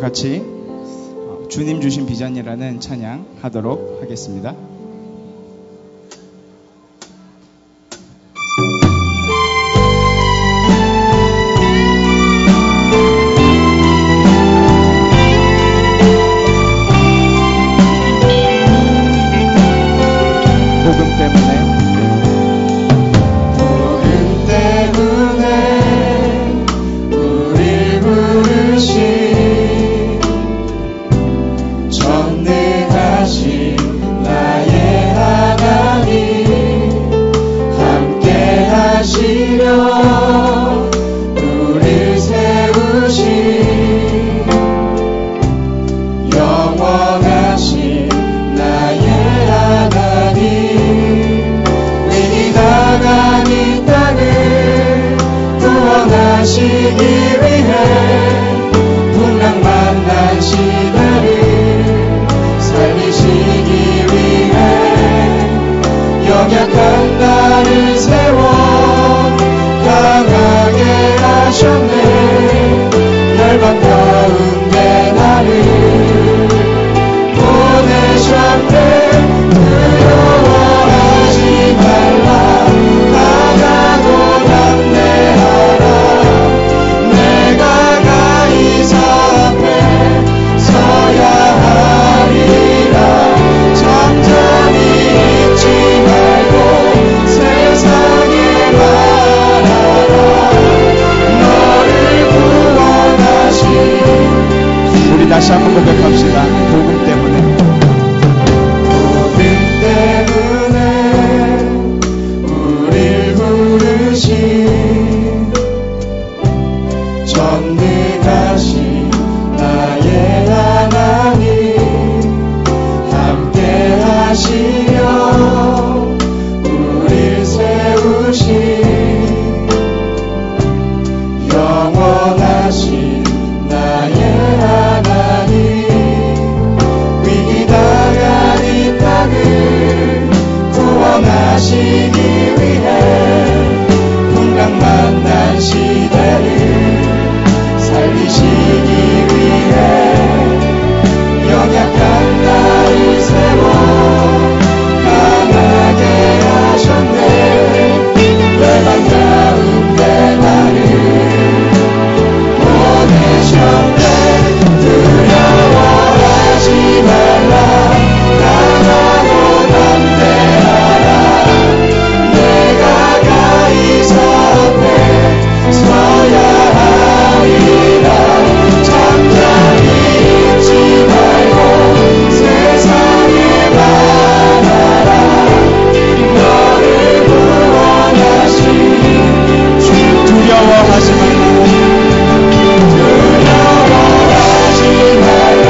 같이 주님 주신 비전이라는 찬양 하도록 하겠습니다. 다시 한번 고백합시다. 복음 때문에 우릴 부르신 전능하신 나의 하나님 함께 하시며 우릴 세우신 영원하신 나의 하나님 위기 당한 이 땅을 구원하시기 위해 풍랑 만난 시대를 살리시기 위해 연약한 나를 세워 강하게 하셨네. 외방 가운데 나를 보내셨네. 두려워하지 말라. 강하고 담대하라. 내가 가 있었네. 서야 하리라. 잠잠히 있지 말고 세상에 말하라. 너를 구원하신 주. 두려워하지 말라.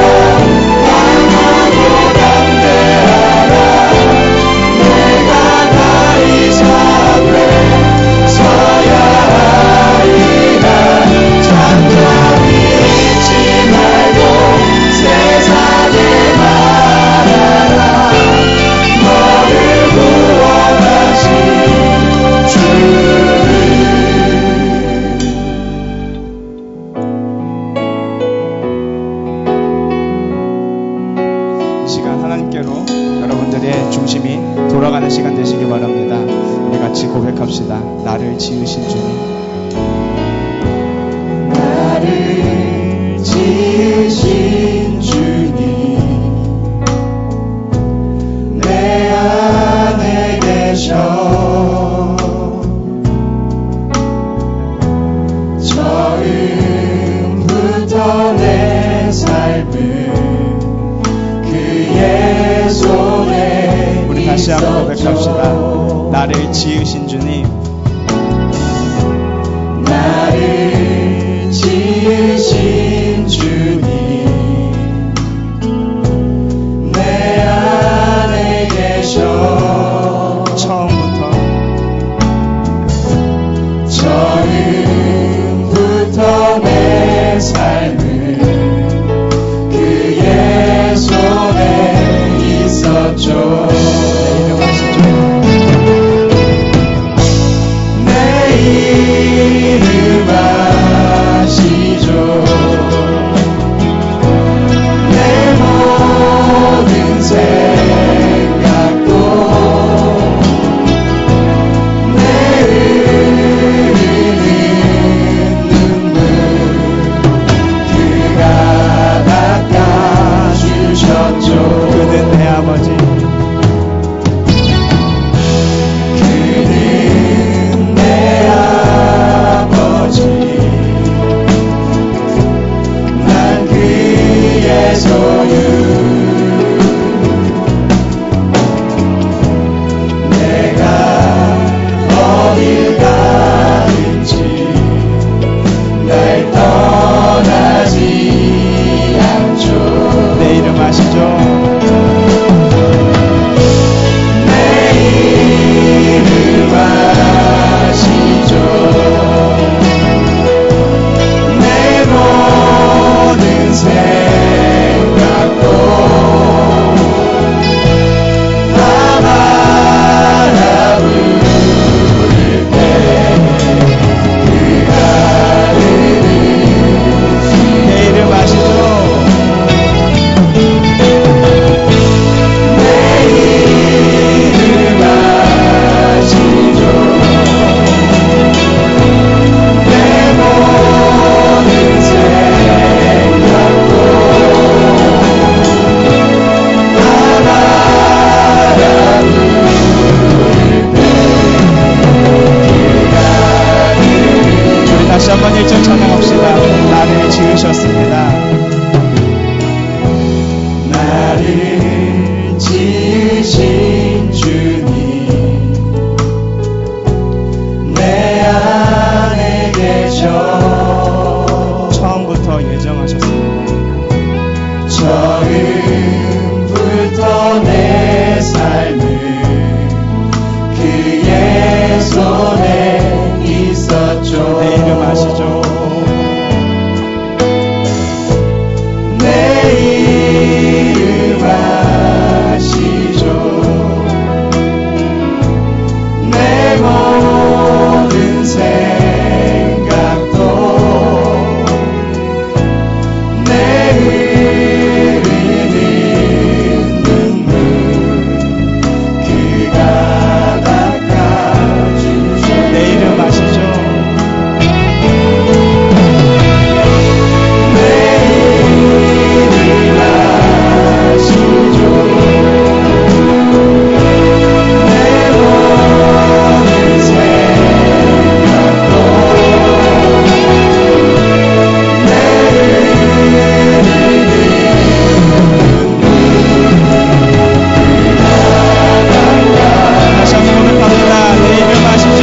여러분들의 중심이 돌아가는 시간 되시기 바랍니다. 우리 같이 고백합시다. 나를 지으신 주님, 나를 지으신 주님, 내 안에 계셔. 처음부터 내 삶을 그의 손에 우리 다시 한번 고백합시다. 나를 지으신 주님, 나를 지으신 주님, 내 안에 계셔. 처음부터 내 삶을 그의 손에 있었죠. 내 이름 아시죠. 주의 손에 있었죠. 내 이름 아시죠? 내 이름 아시죠. 내 모든 생각도 내 흐르는 눈물 그가 닦아주죠. 내 이름 아시죠? 내 이름 아시죠. 내 모든 생각도 내 다시 한번 고백합니다. 내 이름 아시죠?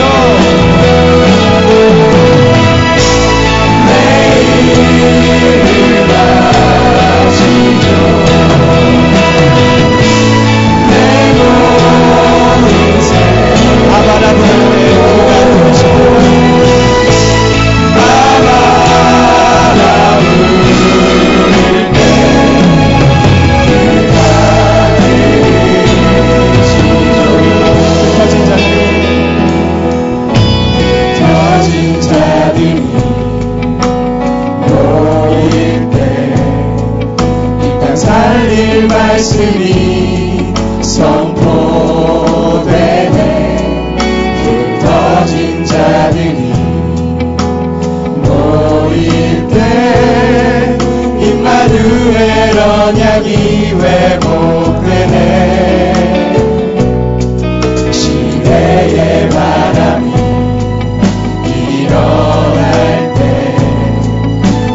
아바라 부를 때 그가 들으시고 흩어진 자들이 터진 자들이 모일 때 이 땅 살릴 말씀이 선포되네. 흩어진 자들이 모일 때 임마누엘 언약이 회복되네. 시대의 바람이 일어날 때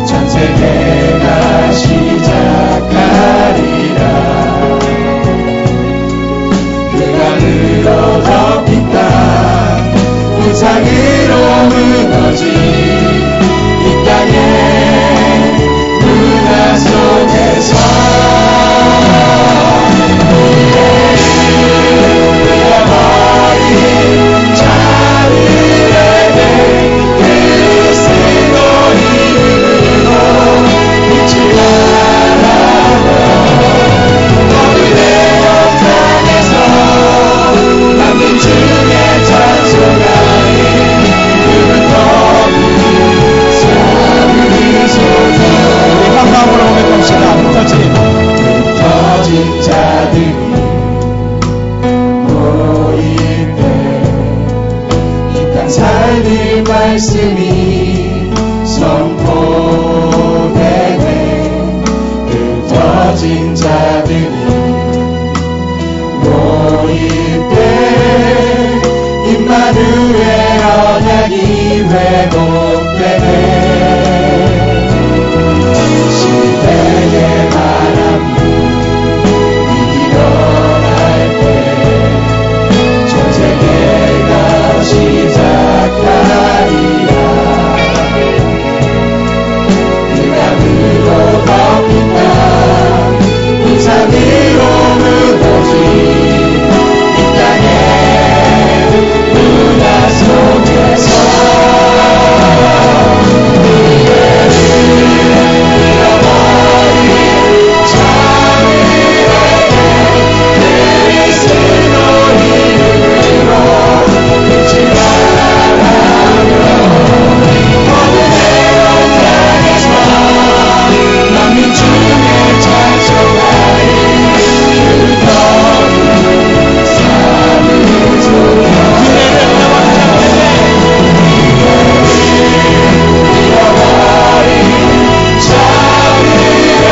전 세계가 시작하리라. 그간으로 덮인 땅 우상으로 무너진 이 땅의 문화 속에서 잃어버린 자들에게 그리스도 이름으로 빛을 발하며 어둠의 영광에서 만민 중에 찬송하리. 그분 거룩 삼으소서. 우리 한 마음으로 고백합시다. 흩어진 자들이 모일 때 이 땅 살릴 말씀이 선포되네. 흩어진 자들이 모일 때 임마누엘 언약이 회복되네. 시대의 바람이 일어날 때 전 세계가 시작하리라. 그간으로 덮인 땅 우상으로 무너진 이 땅의 문화 속에서 잃어버린 자들에게 그리스도 이름으로 빛을 발하며 어둠의 영광에서 만민 중에 찬송하리. 그분 거룩 삼으소서. 잃어버린 자들에게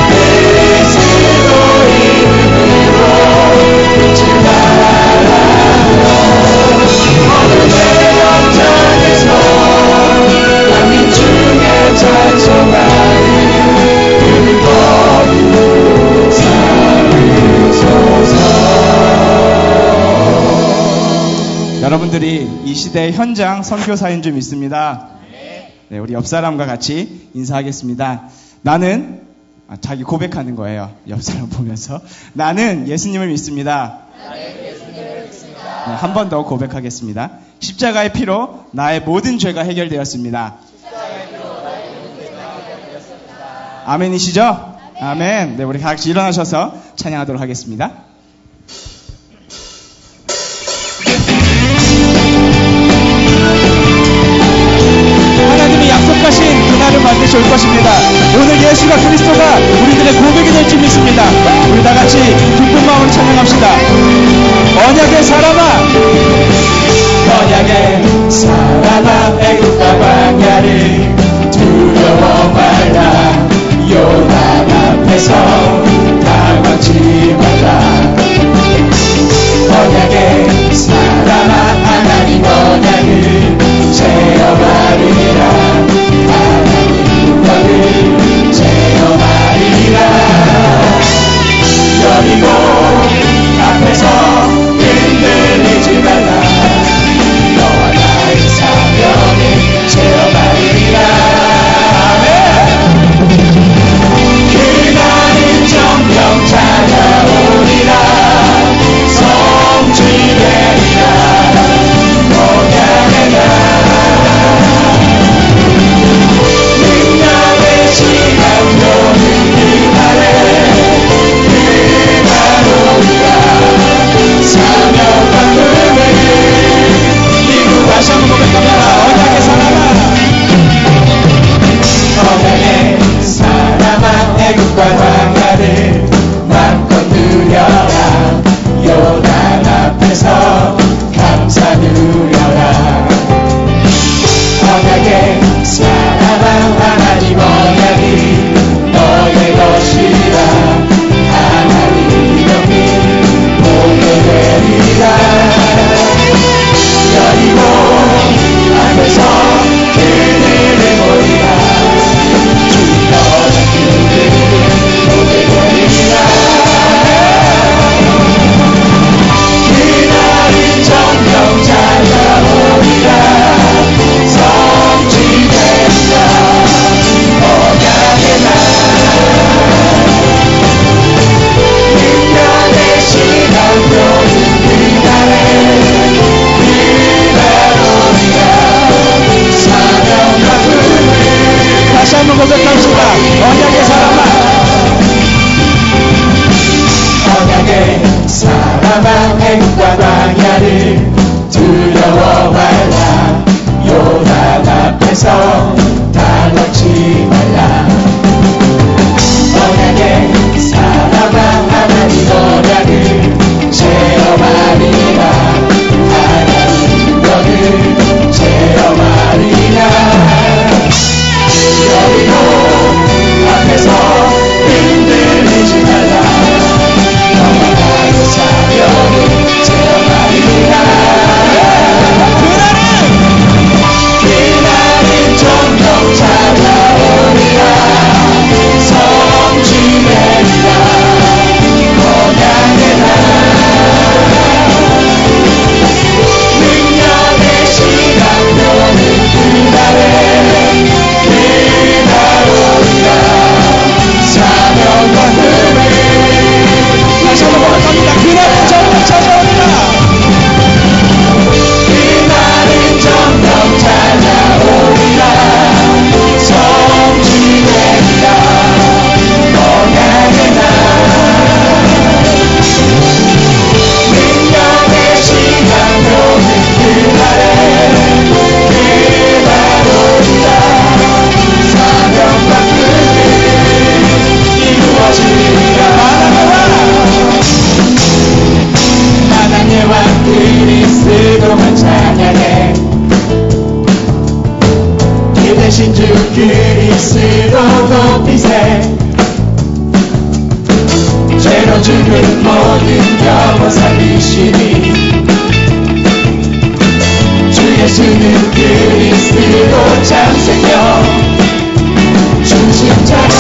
그리스도 이름으로 빛을 발하며 어둠의 영장에서 만민 중에 찬송하리. 그분 거룩 삼으소서. 여러분들이 이 시대의 현장 선교사인 줄 믿습니다. 네, 우리 옆 사람과 같이 인사하겠습니다. 나는 자기 고백하는 거예요. 옆 사람 보면서 나는 예수님을 믿습니다. 한 번 더 고백하겠습니다. 십자가의 피로 나의 모든 죄가 해결되었습니다. 아멘이시죠? 아멘. 네, 우리 같이 일어나셔서 찬양하도록 하겠습니다. 하나님이 약속하신 그날은 반드시 올 것입니다. 오늘 예수가 그리스도가 우리들의 고백이 될 줄 믿습니다. 우리 다 같이 기쁜 마음으로 찬양합시다. 언약의 사람아, 언약의 사람아, 애국과 광야를 두려워 말라. 요단 앞에서 당황치 말라. 언약의 사람아, 하나님 언약을 체험하리라. 하나님 너를 체험하리라. 여리고 앞에서 흔들리지 말라. 너와 나의 사명을 체험하리라. 아멘. 그날은 정령 찾아오리라. 성취되리라. 언약의 날, 능력의 시간도 그날에 그날 오리라. 사명과 꿈을 이루고 다시 한번 고백합니다. 언약의 사람아, 언약의 사람아, 애국과 광야를 맘껏 누려라. 요단 앞에서 감사 누려라. 언약의 사람아, 하나님 언약이 너의 것이라. 하나님 여기 보게 되리라. 여리고 앞에서 그들을 보리라. 주여 그들을 보게 되리라. 그날은 정령 찾아오리라. 성취되리라. 언약의 날, 능력의 시간표는 그날에 그날 오리라. 사명과 꿈을 다시 한번 고백합시다. 언약의 사람아, 언약의 사람아, 애국과 광야를 두려워 말라. 요단 앞에서 당황치 말라. 언약의 사람아, 하나님 언약을 체험하리라. 하나님 너를 체험하리라. 여리고 앞에서 흔들리지 말라. 너와 나의 사명을 체험하리라. 그날은 정령 찾아오리라. 성취되리라. 언약의 날, 능력의 시간표는 그날에 그날 오리라. 사명과 꿈을 다시 한번 고백합니다. 그날은 정령 찾아오리라. 그날은 정령 찾아오리라. 성취되리라. 언약의 날, 능력의 시간표는 그날에 그날 오리라. 사명과 꿈을 이루어지리라. 하나님의 왕 그리스도만 찬양해. 이 대신 주 그리스도 높이세. 죄로 죽은 모든 영혼 살리시니. 주 예수는 그리스도 참생명. 중심자가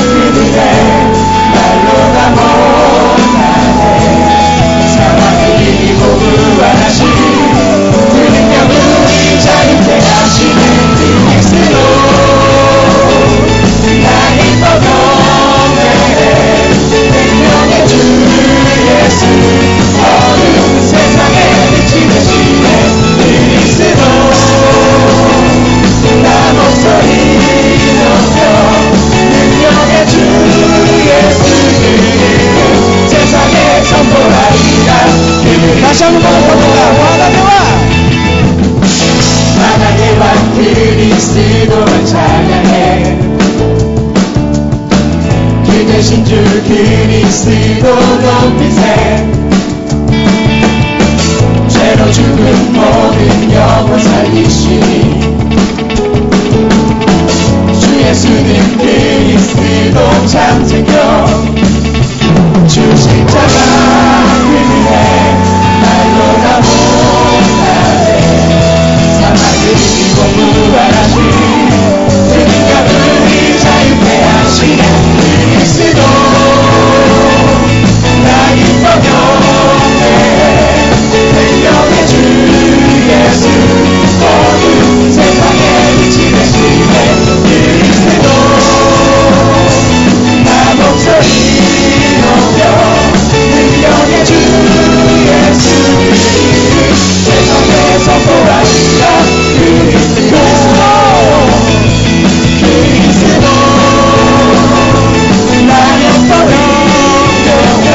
그들의 말로 다 못하네. 사랑을 이기고 부활하신 그 능력 우리 자유케 하시는 그 예수로 나 기뻐 경배해. 생명의 주 예수 어느 기뻐합니다. 하나님의 왕 하나님의 왕 그리스도를 찬양해 그 대신 주 그리스도 높이세 죄로 죽은 모든 영혼 살리시니 주 예수는 그리스도 참생겨 주 십자가 그리네 말로 다 못하네 사막을 이기고 부활하신 그니까 우리 자유케 하시네 그리스도 나 기뻐 경배해 생명의 주 예수 어두운 세상에 빛이 되시네 그리스도 나 목소리 높여 능력의 주 예수 세상에 선포하시라 그리스도 그리스도 나 목소리 높여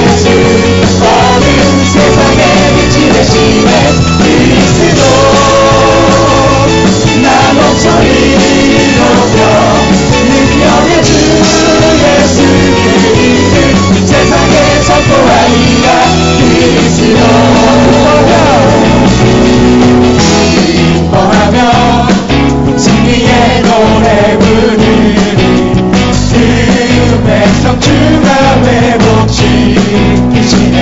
예수 어두운 세상에 빛이 되시네 그리스도 나 목소리 높여 능력의 주 예수 그리스도 세상에 선포하리라 그리스도 기뻐하며 승리의 노래 부르리 그 백성 주가 회복시키시네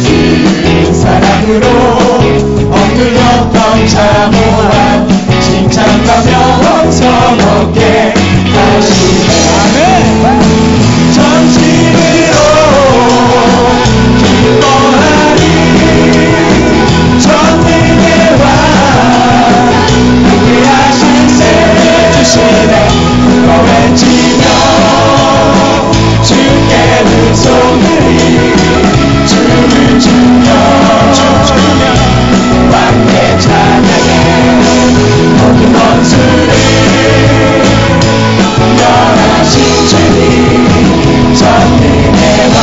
그 사랑으로 억눌렸던 자모한 칭찬과 명성 얻게 하시네 전심으로 기뻐하리 전능의 왕 함께하신 새 주시네 너 외치며 주께 두 손들이 춤을 추며 왕께 찬양해 모든 원수를 멸하신 주님 전능의 왕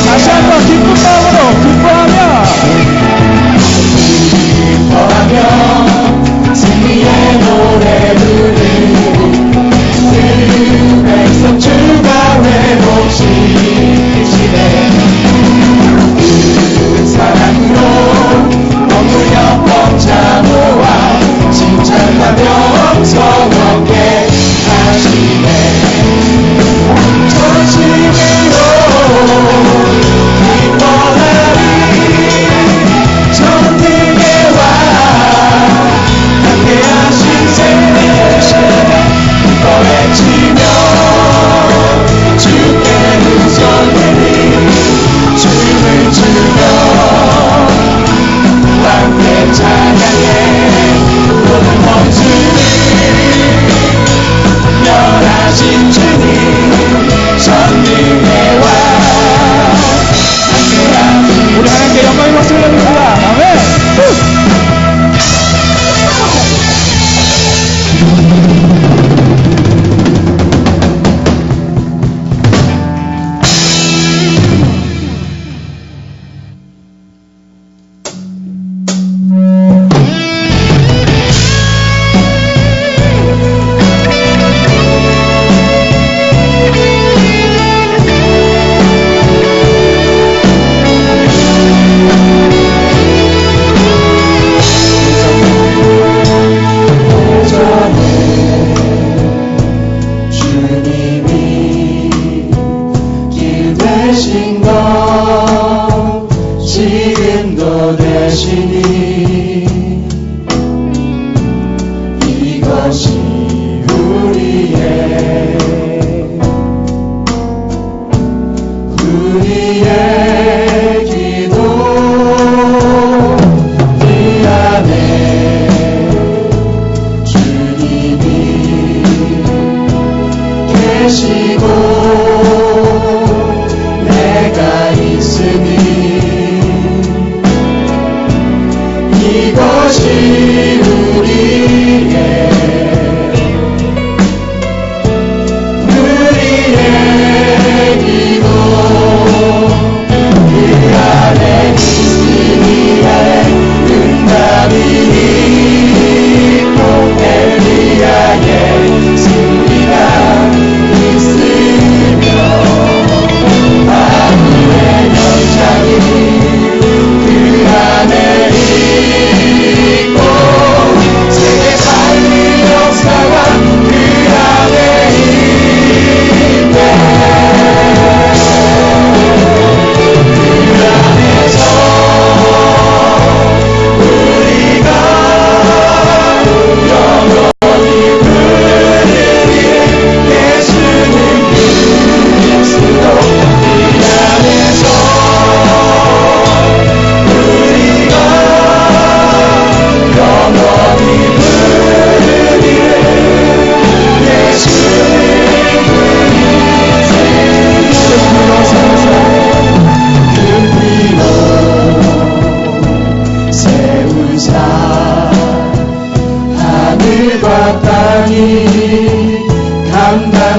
다시 한번 기쁜 마음으로 기뻐하며 기뻐하며 승리의 노래 부르리 그 백성 주가 회복시키시네 그 사랑으로 억눌렸던 자모와 칭찬과 명성 얻게 하시네 전심으로 기뻐하리 전능의 왕 함께하신 새 주시네 기뻐 외치며 주께 두 손들이 춤을 추며 함께 찬양해 모든 원수를 멸하신 주님 전능의 왕 함께하신 우리 하나님께 영광의 박수를 드립니다. 아멘.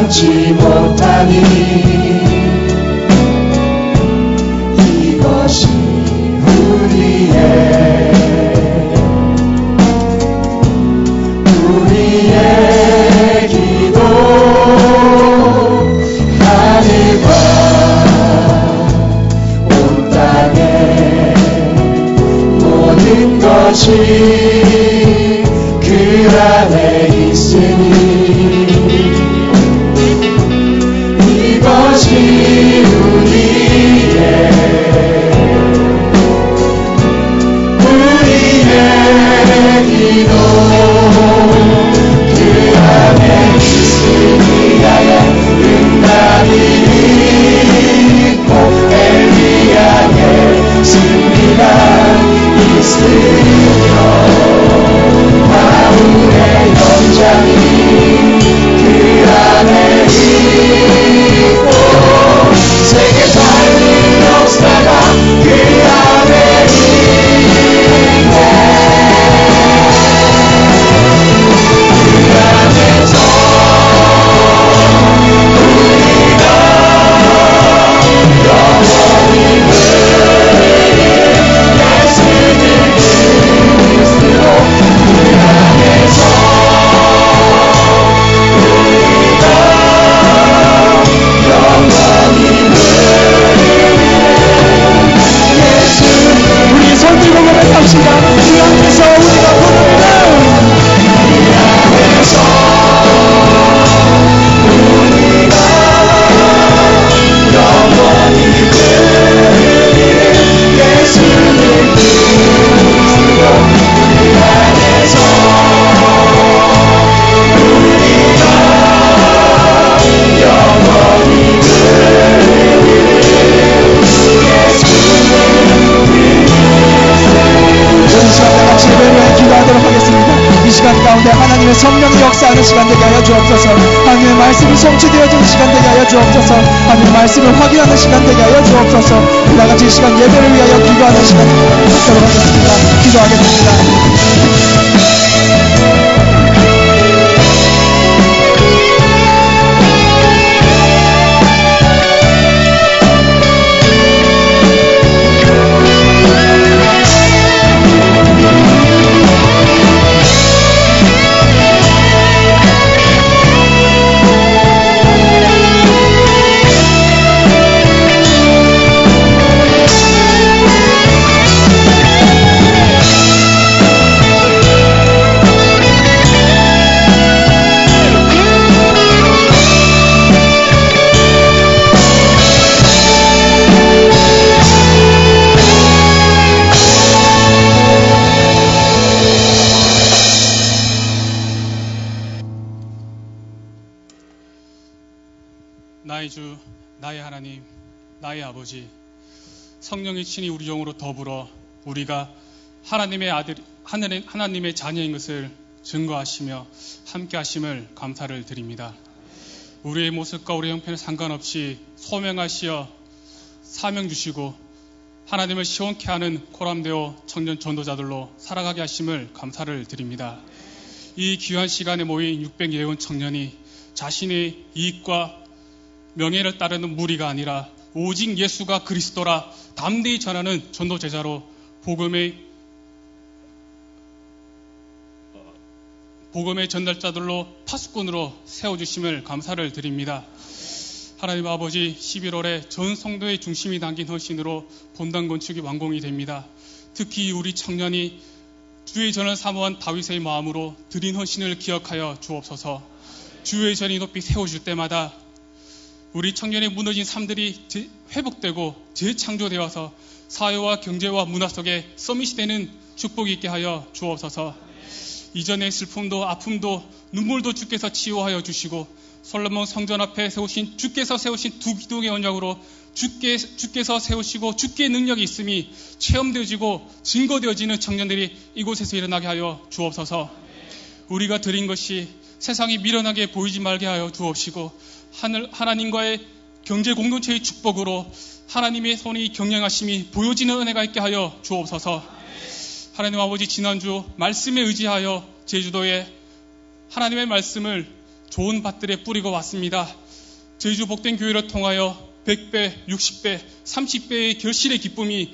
참지 못하니 이것이 우리의 기도 하늘과 온 땅의 모든 것이 그 안에 있으니 이것이 우리의 기도 그 안에 있으니 나의 응답이 있고 엘리야의 승리가 있으며 바울의 연장이 그 안에 있고 세계 살린 역사가 그 안에 있네 그 안에서 우리가 영원히 누리는 예수님 그리스도 그 안에서 우리가 영원히 누리는 예수님 우리 손 들고 고백합시다. 그 안에서 우리가 부르는 그 안에서 우리가 영원히 누리는 예수님 그리스도 그 안에서 우리가 영원히 누리는 예수님 이 시간 다 같이 예배를 기도하도록 하겠습니다. 이 시간 가운데 하나님의 성령이 역사하는 시간 되게 하여 주옵소서. 하나님의 말씀이 성취되어지는 시간 되게 하여 주옵소서. 하나님의 말씀을 확인하는 시간 되게 하여 주옵소서. 다 같이 이 시간 예배를 위하여 기도하는 시간 갖도록 하겠습니다. 기도하겠습니다. 나의 주, 나의 하나님, 나의 아버지, 성령이 친히 우리 영으로 더불어 우리가 하나님의 아들, 하나님의 자녀인 것을 증거하시며 함께 하심을 감사를 드립니다. 우리의 모습과 우리의 형편에 상관없이 소명하시어 사명 주시고 하나님을 시원케 하는 코람데오 청년 전도자들로 살아가게 하심을 감사를 드립니다. 이 귀한 시간에 모인 600예원 청년이 자신의 이익과 명예를 따르는 무리가 아니라 오직 예수가 그리스도라 담대히 전하는 전도제자로 복음의 전달자들로 파수꾼으로 세워주심을 감사를 드립니다. 하나님 아버지, 11월에 전 성도의 중심이 담긴 헌신으로 본당 건축이 완공이 됩니다. 특히 우리 청년이 주의 전을 사모한 다윗의 마음으로 드린 헌신을 기억하여 주옵소서. 주의 전이 높이 세워줄 때마다 우리 청년의 무너진 삶들이 회복되고 재창조되어서 사회와 경제와 문화 속에 서밋이 되는 축복이 있게 하여 주옵소서. 이전의 슬픔도 아픔도 눈물도 주께서 치유하여 주시고 솔로몬 성전 앞에 주께서 세우신 두 기둥의 언약으로 주께서 세우시고 주께의 능력이 있음이 체험되어지고 증거되어지는 청년들이 이곳에서 일어나게 하여 주옵소서. 우리가 드린 것이 세상이 미련하게 보이지 말게 하여 주옵시고 하나님과의 경제 공동체의 축복으로 하나님의 손이 경영하심이 보여지는 은혜가 있게 하여 주옵소서. 하나님 아버지, 지난주 말씀에 의지하여 제주도에 하나님의 말씀을 좋은 밭들에 뿌리고 왔습니다. 저희 주 복된 교회를 통하여 100배, 60배, 30배의 결실의 기쁨이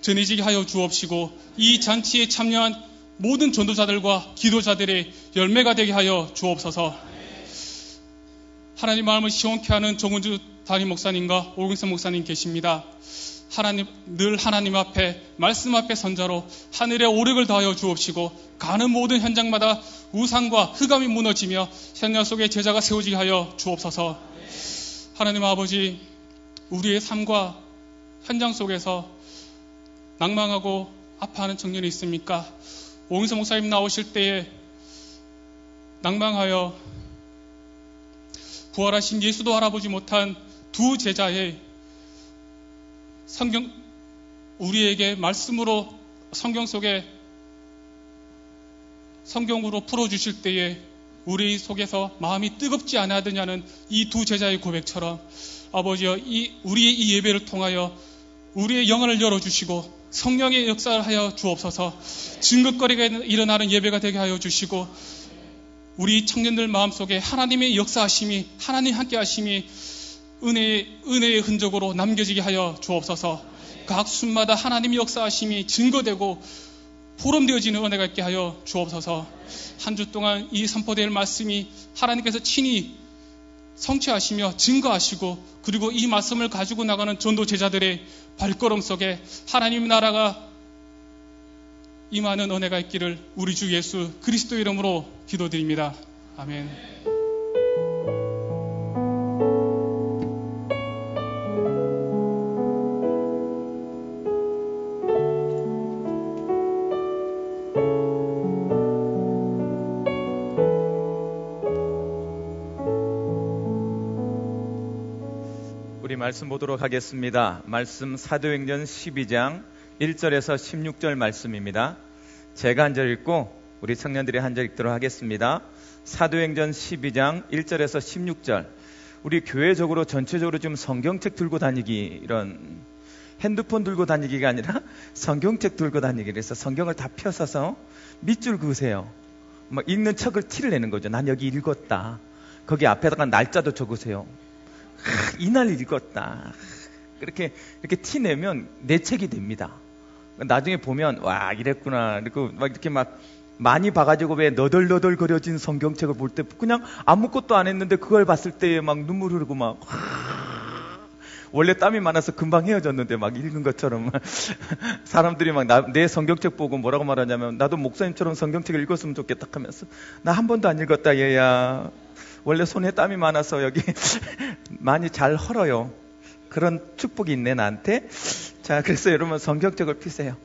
전해지게 하여 주옵시고 이 잔치에 참여한 모든 전도자들과 기도자들의 열매가 되게 하여 주옵소서. 하나님 마음을 시원케 하는 정은주 담임 목사님과 오경선 목사님 계십니다. 늘 하나님 앞에 말씀 앞에 선자로 하늘의 오력을 다하여 주옵시고 가는 모든 현장마다 우상과 흑암이 무너지며 현장 속에 제자가 세워지게 하여 주옵소서. 하나님 아버지, 우리의 삶과 현장 속에서 낭망하고 아파하는 청년이 있습니까? 오경선 목사님 나오실 때에 낭망하여 부활하신 예수도 알아보지 못한 두 제자의 우리에게 말씀으로 성경 속에 성경으로 풀어주실 때에 우리 속에서 마음이 뜨겁지 않아드냐는 이 두 제자의 고백처럼 아버지여 우리의 이 예배를 통하여 우리의 영안을 열어주시고 성령의 역사를 하여 주옵소서. 증거거리가 일어나는 예배가 되게 하여 주시고 우리 청년들 마음속에 하나님의 역사하심이 하나님 함께하심이 은혜의 흔적으로 남겨지게 하여 주옵소서. 각 순마다 하나님의 역사하심이 증거되고 포럼되어지는 은혜가 있게 하여 주옵소서. 한 주 동안 이 선포될 말씀이 하나님께서 친히 성취하시며 증거하시고 그리고 이 말씀을 가지고 나가는 전도 제자들의 발걸음 속에 하나님 나라가 임하는 은혜가 있기를 우리 주 예수 그리스도 이름으로 기도드립니다. 아멘. 우리 말씀 보도록 하겠습니다. 말씀 사도행전 12장 1절에서 16절 말씀입니다. 제가 한 절 읽고 우리 청년들이 한 절 읽도록 하겠습니다. 사도행전 12장 1절에서 16절. 우리 교회적으로 전체적으로 좀 성경책 들고 다니기, 이런 핸드폰 들고 다니기가 아니라 성경책 들고 다니기. 그래서 성경을 다 펴서서 밑줄 그으세요. 막 읽는 척을 티를 내는 거죠. 난 여기 읽었다. 거기 앞에다가 날짜도 적으세요. 이날 읽었다. 이렇게 티 내면 내 책이 됩니다. 나중에 보면 와 이랬구나. 그리고 막 이렇게 막 많이 봐가지고 왜 너덜너덜 거려진 성경책을 볼 때 그냥 아무것도 안 했는데 그걸 봤을 때 막 눈물 흐르고 막 원래 땀이 많아서 금방 헤어졌는데 막 읽은 것처럼 사람들이 막 내 성경책 보고 뭐라고 말하냐면 나도 목사님처럼 성경책을 읽었으면 좋겠다 하면서 나 한 번도 안 읽었다 얘야. 원래 손에 땀이 많아서 여기 많이 잘 헐어요. 그런 축복이 있네 나한테. 자, 그래서 여러분 성경책을 피세요.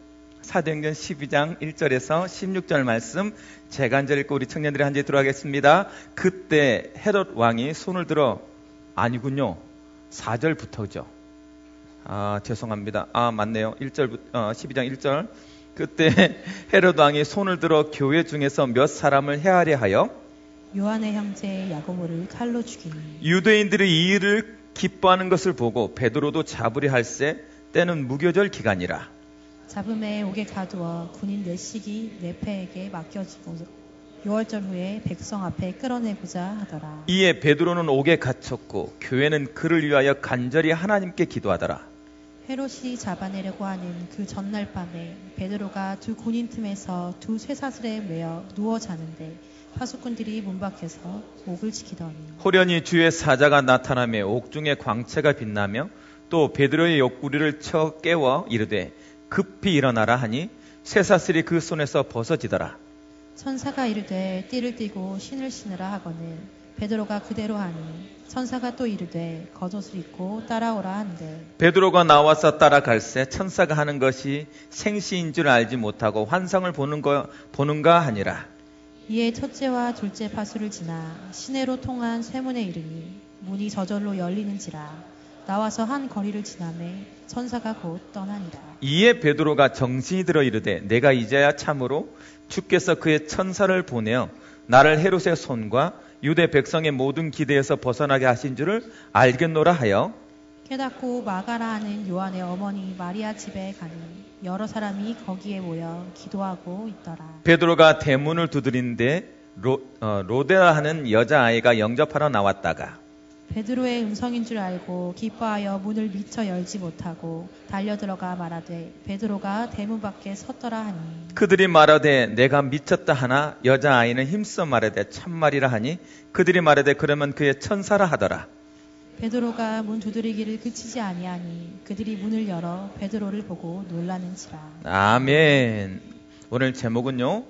사도행전 12장 1절에서 16절 말씀 제가 한 절 읽고 우리 청년들이 한 절 들어가겠습니다. 그때 헤롯 왕이 손을 들어 아니군요. 4절부터죠. 죄송합니다. 맞네요. 12장 1절. 그때 헤롯 왕이 손을 들어 교회 중에서 몇 사람을 해하려 하여 요한의 형제 야고보를 칼로 죽이니 유대인들이 이 일을 기뻐하는 것을 보고 베드로도 잡으려 할세 때는 무교절 기간이라. 잡음에 옥에 가두어 군인 넷식이 네페에게 맡겨지고 6월절 후에 백성 앞에 끌어내고자 하더라. 이에 베드로는 옥에 갇혔고 교회는 그를 위하여 간절히 하나님께 기도하더라. 헤롯이 잡아내려고 하는 그 전날 밤에 베드로가 두 군인 틈에서 두 쇠사슬에 매어 누워 자는데 파수꾼들이 문 밖에서 옥을 지키더니 호련히 주의 사자가 나타나며 옥중에 광채가 빛나며 또 베드로의 옆구리를 쳐 깨워 이르되 급히 일어나라 하니 쇠사슬이 그 손에서 벗어지더라. 천사가 이르되 띠를 띠고 신을 신으라 하거늘 베드로가 그대로 하니 천사가 또 이르되 겉옷을 입고 따라오라 한대 베드로가 나와서 따라갈새 천사가 하는 것이 생시인 줄 알지 못하고 환상을 보는가 하니라. 이에 첫째와 둘째 파수를 지나 시내로 통한 쇠문에 이르니 문이 저절로 열리는지라 나와서 한 거리를 지나매 천사가 곧 떠나니라. 이에 베드로가 정신이 들어 이르되 내가 이제야 참으로 주께서 그의 천사를 보내어 나를 헤롯의 손과 유대 백성의 모든 기대에서 벗어나게 하신 줄을 알겠노라 하여 깨닫고 마가라 하는 요한의 어머니 마리아 집에 가니 여러 사람이 거기에 모여 기도하고 있더라. 베드로가 대문을 두드리는데 로데라 하는 여자아이가 영접하러 나왔다가 베드로의 음성인 줄 알고 기뻐하여 문을 미처 열지 못하고 달려들어가 말하되 베드로가 대문 밖에 섰더라 하니 그들이 말하되 내가 미쳤다 하나 여자아이는 힘써 말하되 참말이라 하니 그들이 말하되 그러면 그의 천사라 하더라. 베드로가 문 두드리기를 그치지 아니하니 그들이 문을 열어 베드로를 보고 놀라는지라. 아멘. 오늘 제목은요,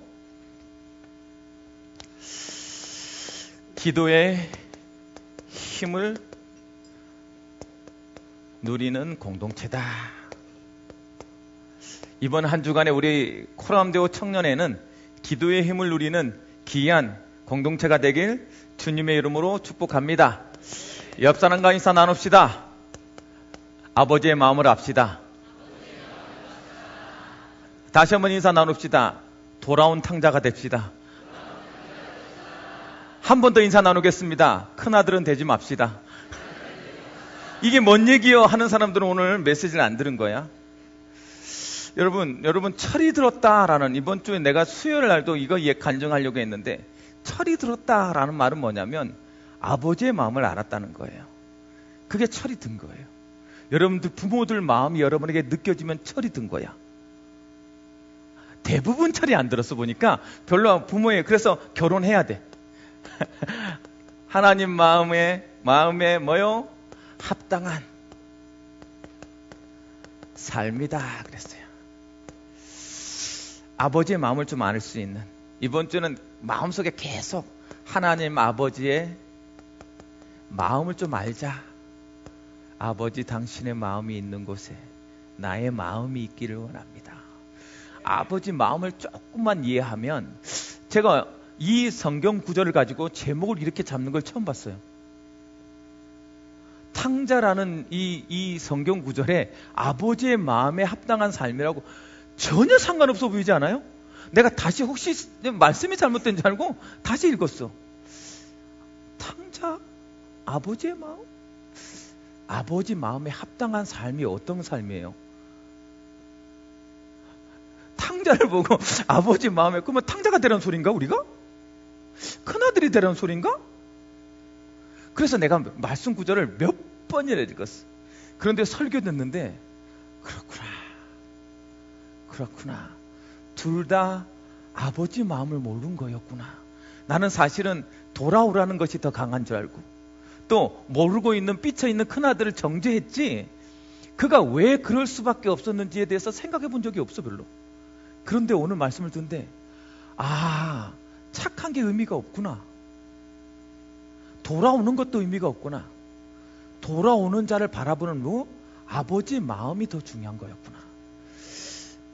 기도의 힘을 누리는 공동체다. 이번 한 주간에 우리 코람데오 청년회는 기도의 힘을 누리는 귀한 공동체가 되길 주님의 이름으로 축복합니다. 옆 사람과 인사 나눕시다. 아버지의 마음을 압시다. 다시 한번 인사 나눕시다. 돌아온 탕자가 됩시다. 한 번 더 인사 나누겠습니다. 큰아들은 되지 맙시다. 이게 뭔 얘기요? 하는 사람들은 오늘 메시지를 안 들은 거야. 여러분 철이 들었다라는, 이번 주에 내가 수요일 날도 이거 간증하려고 했는데, 철이 들었다라는 말은 뭐냐면 아버지의 마음을 알았다는 거예요. 그게 철이 든 거예요. 여러분들 부모들 마음이 여러분에게 느껴지면 철이 든 거야. 대부분 철이 안 들었어 보니까 별로 부모에, 그래서 결혼해야 돼. 하나님 마음에 뭐요? 합당한 삶이다 그랬어요. 아버지의 마음을 좀 알 수 있는, 이번 주는 마음속에 계속 하나님 아버지의 마음을 좀 알자. 아버지 당신의 마음이 있는 곳에 나의 마음이 있기를 원합니다. 아버지 마음을 조금만 이해하면, 제가 이 성경 구절을 가지고 제목을 이렇게 잡는 걸 처음 봤어요. 탕자라는 이 성경 구절에 아버지의 마음에 합당한 삶이라고 전혀 상관없어 보이지 않아요? 내가 다시 혹시 말씀이 잘못된 줄 알고 다시 읽었어. 탕자, 아버지의 마음? 아버지 마음에 합당한 삶이 어떤 삶이에요? 탕자를 보고 아버지 마음에, 그러면 탕자가 되라는 소린가 우리가? 큰아들이 되라는 소린가? 그래서 내가 말씀 구절을 몇 번이나 읽었어. 그런데 설교 듣는데 그렇구나. 둘 다 아버지 마음을 모르는 거였구나. 나는 사실은 돌아오라는 것이 더 강한 줄 알고, 또 모르고 있는 삐쳐있는 큰아들을 정죄했지, 그가 왜 그럴 수밖에 없었는지에 대해서 생각해 본 적이 없어 별로. 그런데 오늘 말씀을 듣는데, 착한 게 의미가 없구나. 돌아오는 것도 의미가 없구나. 돌아오는 자를 바라보는 아버지의 마음이 더 중요한 거였구나.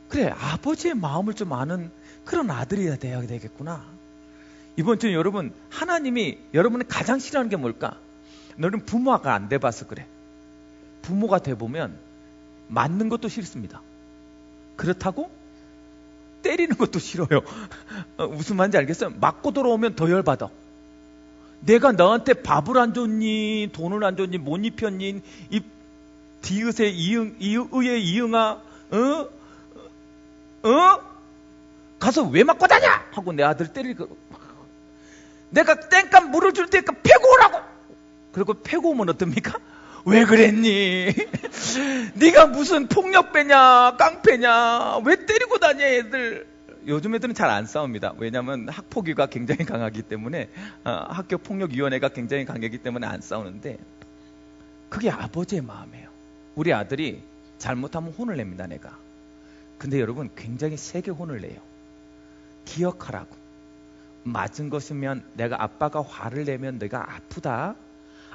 그래, 아버지의 마음을 좀 아는 그런 아들이 되어야 되겠구나. 이번 주에 여러분, 하나님이 여러분이 가장 싫어하는 게 뭘까? 너는 부모가 안 돼봐서 그래. 부모가 돼보면 맞는 것도 싫습니다. 그렇다고 때리는 것도 싫어요. 무슨 말인지 알겠어요? 맞고 돌아오면 더 열받아. 내가 너한테 밥을 안 줬니? 돈을 안 줬니? 못 입혔니? 이 디귿의 의의 이응아? 가서 왜 맞고 다녀? 하고 내 아들 때리고, 내가 땡값 물을 줄 테니까 패고 오라고. 그리고 패고 오면 어떻습니까? 왜 그랬니? 네가 무슨 폭력배냐 깡패냐, 왜 때리고 다녀 애들. 요즘 애들은 잘 안 싸웁니다. 왜냐하면 학폭위가 굉장히 강하기 때문에, 학교폭력위원회가 굉장히 강하기 때문에 안 싸우는데, 그게 아버지의 마음이에요. 우리 아들이 잘못하면 혼을 냅니다, 내가. 근데 여러분, 굉장히 세게 혼을 내요. 기억하라고. 맞은 것이면, 내가 아빠가 화를 내면 내가 아프다,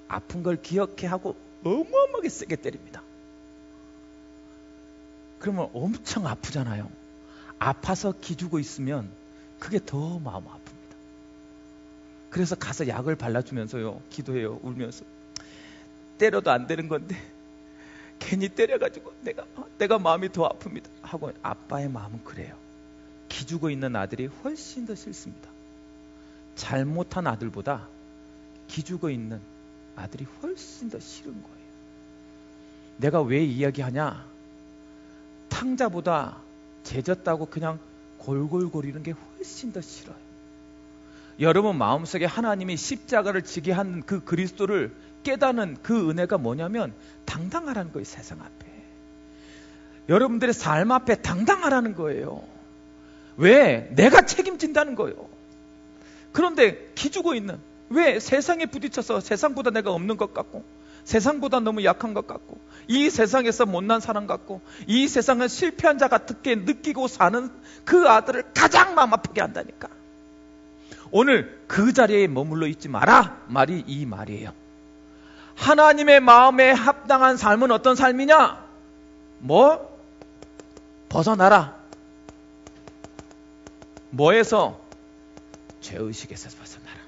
아픈 걸 기억해 하고 어마어마하게 세게 때립니다. 그러면 엄청 아프잖아요. 아파서 기죽고 있으면 그게 더 마음 아픕니다. 그래서 가서 약을 발라주면서요, 기도해요. 울면서. 때려도 안 되는 건데 괜히 때려가지고 내가 마음이 더 아픕니다 하고. 아빠의 마음은 그래요. 기죽어 있는 아들이 훨씬 더 싫습니다. 잘못한 아들보다 기죽어 있는 아들이 훨씬 더 싫은 거예요. 내가 왜 이야기하냐? 탕자보다 죄졌다고 그냥 골골거리는 게 훨씬 더 싫어요. 여러분 마음속에 하나님이 십자가를 지게 한 그 그리스도를 깨닫는 그 은혜가 뭐냐면 당당하라는 거예요. 세상 앞에. 여러분들의 삶 앞에 당당하라는 거예요. 왜? 내가 책임진다는 거예요. 그런데 기죽어 있는, 왜? 세상에 부딪혀서 세상보다 내가 없는 것 같고, 세상보다 너무 약한 것 같고, 이 세상에서 못난 사람 같고, 이 세상은 실패한 자 같게 느끼고 사는 그 아들을 가장 마음 아프게 한다니까. 오늘 그 자리에 머물러 있지 마라 말이 이 말이에요. 하나님의 마음에 합당한 삶은 어떤 삶이냐? 뭐? 벗어나라. 뭐에서? 죄의식에서 벗어나라.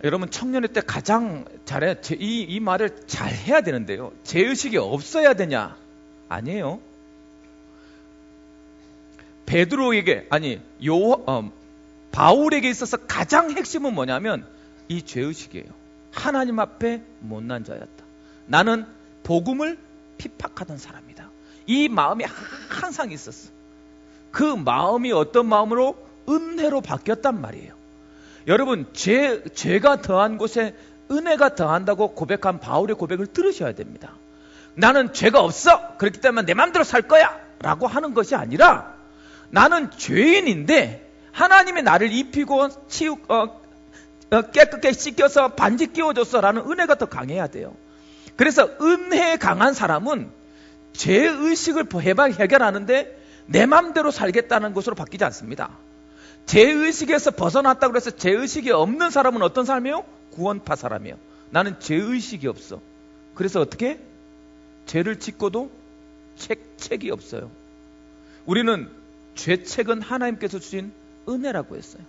여러분 청년의 때 가장 잘해, 이 말을 잘 해야 되는데요. 죄의식이 없어야 되냐? 아니에요. 베드로에게, 아니 바울에게 있어서 가장 핵심은 뭐냐면 이 죄의식이에요. 하나님 앞에 못난 자였다. 나는 복음을 핍박하던 사람이다. 이 마음이 항상 있었어. 그 마음이 어떤 마음으로? 은혜로 바뀌었단 말이에요. 여러분 죄가 더한 곳에 은혜가 더한다고 고백한 바울의 고백을 들으셔야 됩니다. 나는 죄가 없어, 그렇기 때문에 내 마음대로 살 거야 라고 하는 것이 아니라, 나는 죄인인데 하나님이 나를 입히고 깨끗게 씻겨서 반지 끼워줬어 라는 은혜가 더 강해야 돼요. 그래서 은혜에 강한 사람은 죄의식을 해결하는데 내 맘대로 살겠다는 것으로 바뀌지 않습니다. 죄의식에서 벗어났다고 해서 죄의식이 없는 사람은 어떤 삶이에요? 구원파 사람이에요. 나는 죄의식이 없어. 그래서 어떻게? 죄를 짓고도 책이 없어요. 우리는 죄책은 하나님께서 주신 은혜라고 했어요.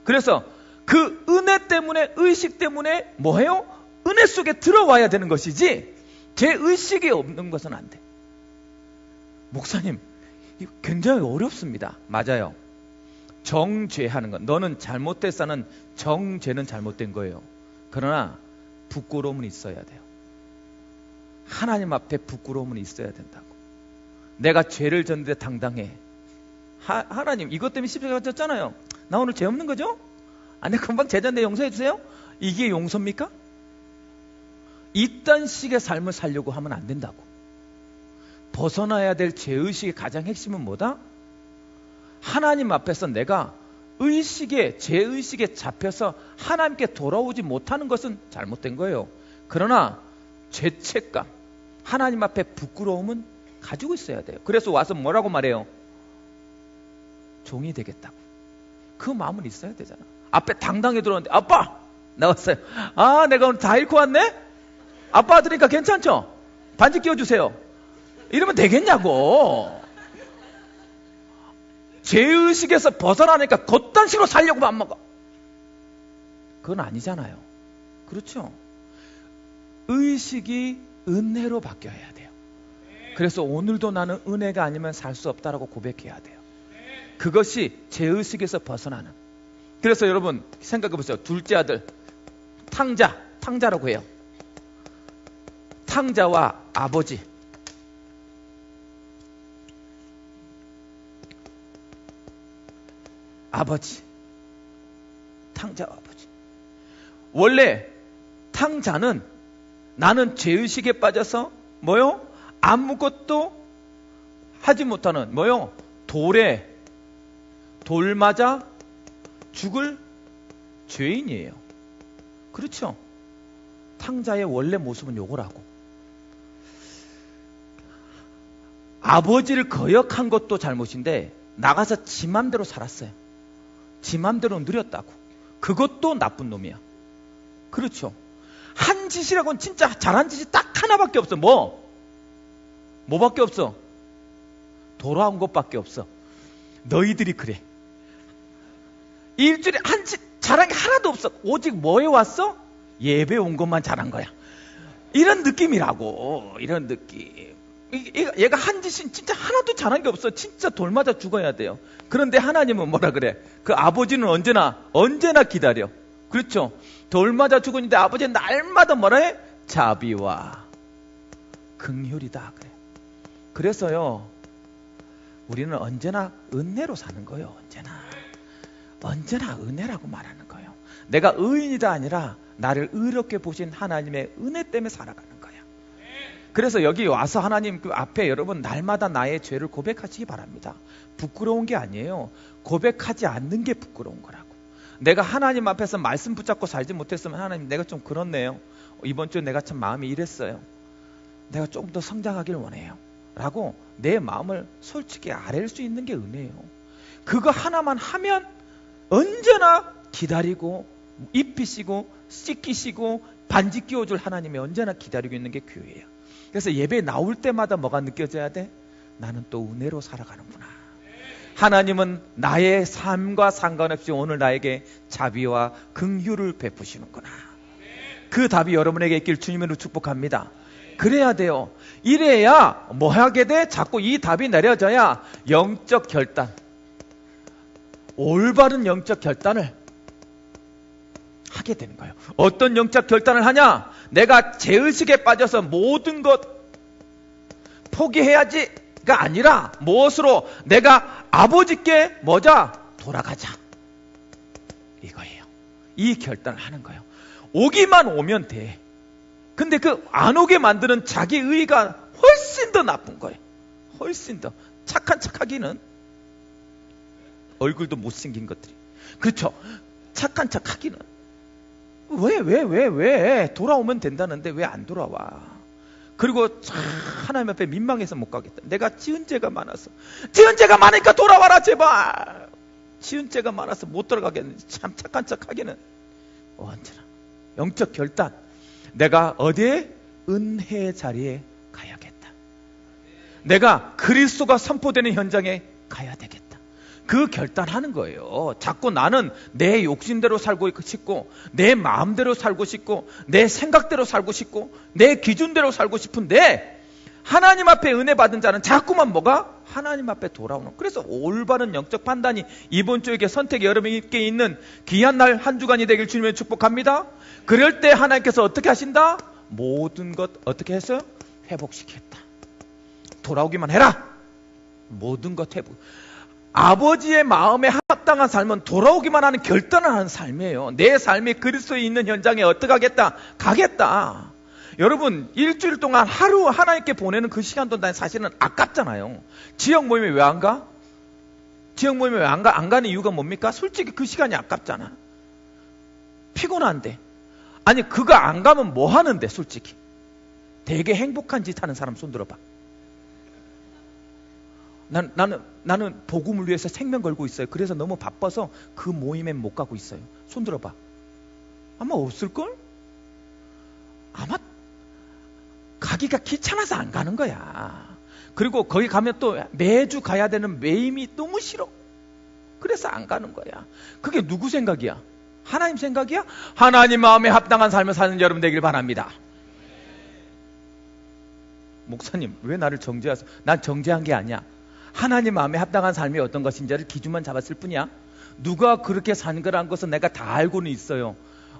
그래서 그 은혜 때문에, 의식 때문에 뭐해요? 은혜 속에 들어와야 되는 것이지 죄의식이 없는 것은 안 돼. 목사님, 이거 굉장히 어렵습니다. 맞아요. 정죄하는 것, 너는 잘못됐다는 정죄는 잘못된 거예요. 그러나 부끄러움은 있어야 돼요. 하나님 앞에 부끄러움은 있어야 된다고. 내가 죄를 졌는데 당당해. 하나님 이것 때문에 십자가 졌잖아요. 나 오늘 죄 없는 거죠? 내가 금방 죄 졌는데 용서해 주세요? 이게 용서입니까? 이딴 식의 삶을 살려고 하면 안 된다고. 벗어나야 될 죄의식의 가장 핵심은 뭐다? 하나님 앞에서 내가 죄의식에 잡혀서 하나님께 돌아오지 못하는 것은 잘못된 거예요. 그러나 죄책감, 하나님 앞에 부끄러움은 가지고 있어야 돼요. 그래서 와서 뭐라고 말해요? 종이 되겠다고. 그 마음은 있어야 되잖아. 앞에 당당히 들어오는데, 아빠! 나왔어요. 내가 오늘 다 잃고 왔네? 아빠 들으니까 괜찮죠? 반지 끼워주세요. 이러면 되겠냐고. 죄의식에서 벗어나니까 겉단 식으로 살려고 안 먹어. 그건 아니잖아요. 그렇죠? 의식이 은혜로 바뀌어야 돼요. 그래서 오늘도 나는 은혜가 아니면 살 수 없다라고 고백해야 돼요. 그것이 죄의식에서 벗어나는. 그래서 여러분 생각해 보세요. 둘째 아들 탕자라고 해요. 탕자와 아버지. 탕자와 아버지. 원래 탕자는 나는 죄의식에 빠져서 뭐요? 아무것도 하지 못하는 뭐요? 돌 맞아 죽을 죄인이에요. 그렇죠? 탕자의 원래 모습은 요거라고. 아버지를 거역한 것도 잘못인데 나가서 지 맘대로 살았어요. 지 맘대로 누렸다고. 그것도 나쁜 놈이야. 그렇죠? 한 짓이라고는 진짜 잘한 짓이 딱 하나밖에 없어. 뭐밖에 없어? 돌아온 것밖에 없어. 너희들이 그래. 일주일에 한 짓 잘한 게 하나도 없어. 오직 뭐에 왔어? 예배 온 것만 잘한 거야. 이런 느낌이라고. 이런 느낌. 얘가 한 짓이 진짜 하나도 잘한 게 없어. 진짜 돌 맞아 죽어야 돼요. 그런데 하나님은 뭐라 그래? 그 아버지는 언제나 기다려. 그렇죠? 돌 맞아 죽었는데 아버지는 날마다 뭐라 해? 자비와 긍휼이다 그래. 그래서요, 우리는 언제나 은혜로 사는 거예요. 언제나 은혜라고 말하는 거예요. 내가 의인이다 아니라 나를 의롭게 보신 하나님의 은혜 때문에 살아가는 거야. 그래서 여기 와서 하나님 그 앞에 여러분 날마다 나의 죄를 고백하시기 바랍니다. 부끄러운 게 아니에요. 고백하지 않는 게 부끄러운 거라고. 내가 하나님 앞에서 말씀 붙잡고 살지 못했으면 하나님 내가 좀 그렇네요. 이번 주에 내가 참 마음이 이랬어요. 내가 조금 더 성장하길 원해요. 라고 내 마음을 솔직히 아랠 수 있는 게 은혜예요. 그거 하나만 하면 언제나 기다리고 입히시고 씻기시고 반지 끼워줄 하나님이 언제나 기다리고 있는 게 교회예요. 그래서 예배 나올 때마다 뭐가 느껴져야 돼? 나는 또 은혜로 살아가는구나. 하나님은 나의 삶과 상관없이 오늘 나에게 자비와 긍휼을 베푸시는구나. 그 답이 여러분에게 있길 주님으로 축복합니다. 그래야 돼요. 이래야 뭐 하게 돼? 자꾸 이 답이 내려져야 영적 결단, 올바른 영적 결단을 하게 되는 거예요. 어떤 영적 결단을 하냐? 내가 죄의식에 빠져서 모든 것 포기해야지가 아니라 무엇으로? 내가 아버지께 뭐자? 돌아가자. 이거예요. 이 결단을 하는 거예요. 오기만 오면 돼. 근데 그 안 오게 만드는 자기 의가 훨씬 더 나쁜 거예요. 훨씬 더. 착한 척하기는 얼굴도 못생긴 것들이. 그렇죠. 착한 척하기는 왜 돌아오면 된다는데 왜 안 돌아와? 그리고 하나님 앞에 민망해서 못 가겠다. 내가 지은 죄가 많아서. 지은 죄가 많으니까 돌아와라 제발. 지은 죄가 많아서 못 돌아가겠는데 참 착한 척하기는 언제나 영적 결단. 내가 어디에? 은혜의 자리에 가야겠다. 내가 그리스도가 선포되는 현장에 가야 되겠다. 그 결단하는 거예요. 자꾸 나는 내 욕심대로 살고 싶고 내 마음대로 살고 싶고 내 생각대로 살고 싶고 내 기준대로 살고 싶은데 하나님 앞에 은혜 받은 자는 자꾸만 뭐가? 하나님 앞에 돌아오는. 그래서 올바른 영적 판단이 이번 주에게 선택이 여러분께 있는 귀한 날 한 주간이 되길 주님의 축복합니다. 그럴 때 하나님께서 어떻게 하신다? 모든 것 어떻게 했어요? 회복시켰다. 돌아오기만 해라. 모든 것 회복. 아버지의 마음에 합당한 삶은 돌아오기만 하는 결단을 하는 삶이에요. 내 삶이 그리스도에 있는 현장에 어떻게 하겠다? 가겠다. 여러분 일주일 동안 하루 하나님께 보내는 그 시간도 난 사실은 아깝잖아요. 지역 모임에 왜 안 가? 지역 모임에 왜 안 가? 안 가는 이유가 뭡니까? 솔직히 그 시간이 아깝잖아. 피곤한데. 아니 그거 안 가면 뭐 하는데 솔직히. 되게 행복한 짓 하는 사람 손 들어봐. 나는 복음을 위해서 생명 걸고 있어요. 그래서 너무 바빠서 그 모임에 못 가고 있어요. 손 들어봐. 아마 없을걸? 아마 가기가 귀찮아서 안 가는 거야. 그리고 거기 가면 또 매주 가야 되는 매임이 너무 싫어. 그래서 안 가는 거야. 그게 누구 생각이야? 하나님 생각이야? 하나님 마음에 합당한 삶을 사는 여러분 되길 바랍니다. 목사님 왜 나를 정죄하세요? 난 정죄한 게 아니야. 하나님 마음에 합당한 삶이 어떤 것인지를 기준만 잡았을 뿐이야. 누가 그렇게 사는 거라는 것은 내가 다 알고는 있어요.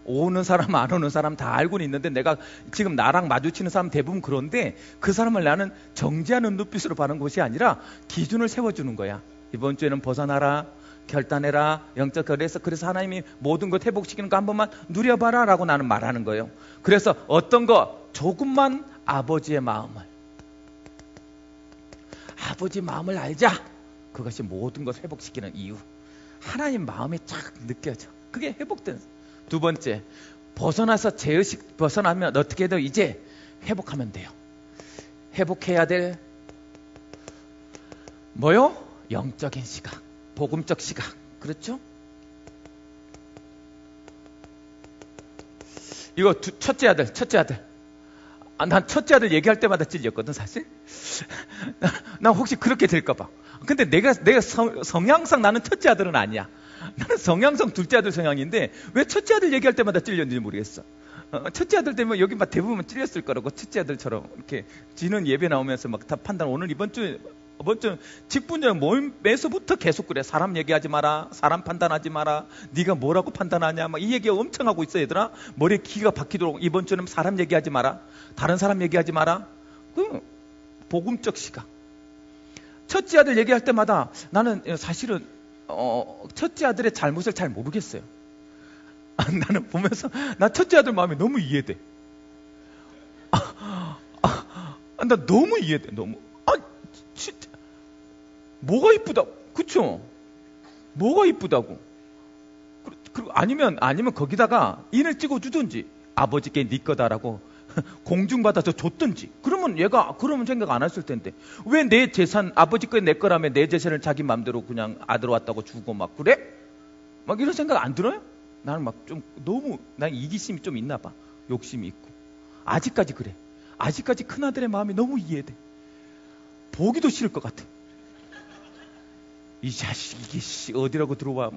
오는 사람 안 오는 사람 다 알고는 있는데 내가 지금 나랑 마주치는 사람 대부분 그런데 그 사람을 나는 정죄하는 눈빛으로 봐는 것이 아니라 기준을 세워주는 거야. 이번 주에는 벗어나라. 결단해라. 영적 거리에서. 그래서 하나님이 모든 것 회복시키는 거 한 번만 누려봐라 라고 나는 말하는 거예요. 그래서 어떤 거 조금만 아버지의 마음을 알자. 그것이 모든 것 회복시키는 이유. 하나님 마음이 쫙 느껴져. 그게 회복된. 두 번째, 벗어나서 죄의식 벗어나면 어떻게 해도 이제 회복하면 돼요. 회복해야 될 뭐요? 영적인 시각, 복음적 시각. 그렇죠? 이거 첫째 아들. 난 첫째 아들 얘기할 때마다 찔렸거든 사실. 난 혹시 그렇게 될까봐. 근데 내가 성향상 나는 첫째 아들은 아니야. 나는 성향상 둘째 아들 성향인데 왜 첫째 아들 얘기할 때마다 찔렸는지 모르겠어. 첫째 아들 되면 여기 막 대부분 찔렸을 거라고. 첫째 아들처럼 이렇게 지는 예배 나오면서 막 다 판단. 오늘 이번 주 직분자 모임에서부터 계속 그래. 사람 얘기하지 마라. 사람 판단하지 마라. 네가 뭐라고 판단하냐. 막 이 얘기 엄청 하고 있어 얘들아. 머리에 기가 박히도록. 이번 주는 사람 얘기하지 마라. 다른 사람 얘기하지 마라. 그 복음적 시각. 첫째 아들 얘기할 때마다 나는 사실은 첫째 아들의 잘못을 잘 모르겠어요. 나는 보면서 나 첫째 아들 마음이 너무 이해돼. 나 너무 이해돼. 너무. 진짜 뭐가 이쁘다고? 그쵸? 뭐가 이쁘다고? 그리고 아니면 거기다가 인을 찍어주든지 아버지께 네 거다라고 공중받아서 줬든지. 그러면 얘가 그러면 생각 안 했을 텐데 왜 내 재산 아버지 거에 내 거라면 내 재산을 자기 마음대로 그냥 아들 왔다고 주고 막 그래? 막 이런 생각 안 들어요? 나는 막 좀 너무 난 이기심이 좀 있나 봐. 욕심이 있고. 아직까지 그래. 아직까지 큰아들의 마음이 너무 이해돼. 보기도 싫을 것 같아. 이 자식 이게 어디라고 들어와.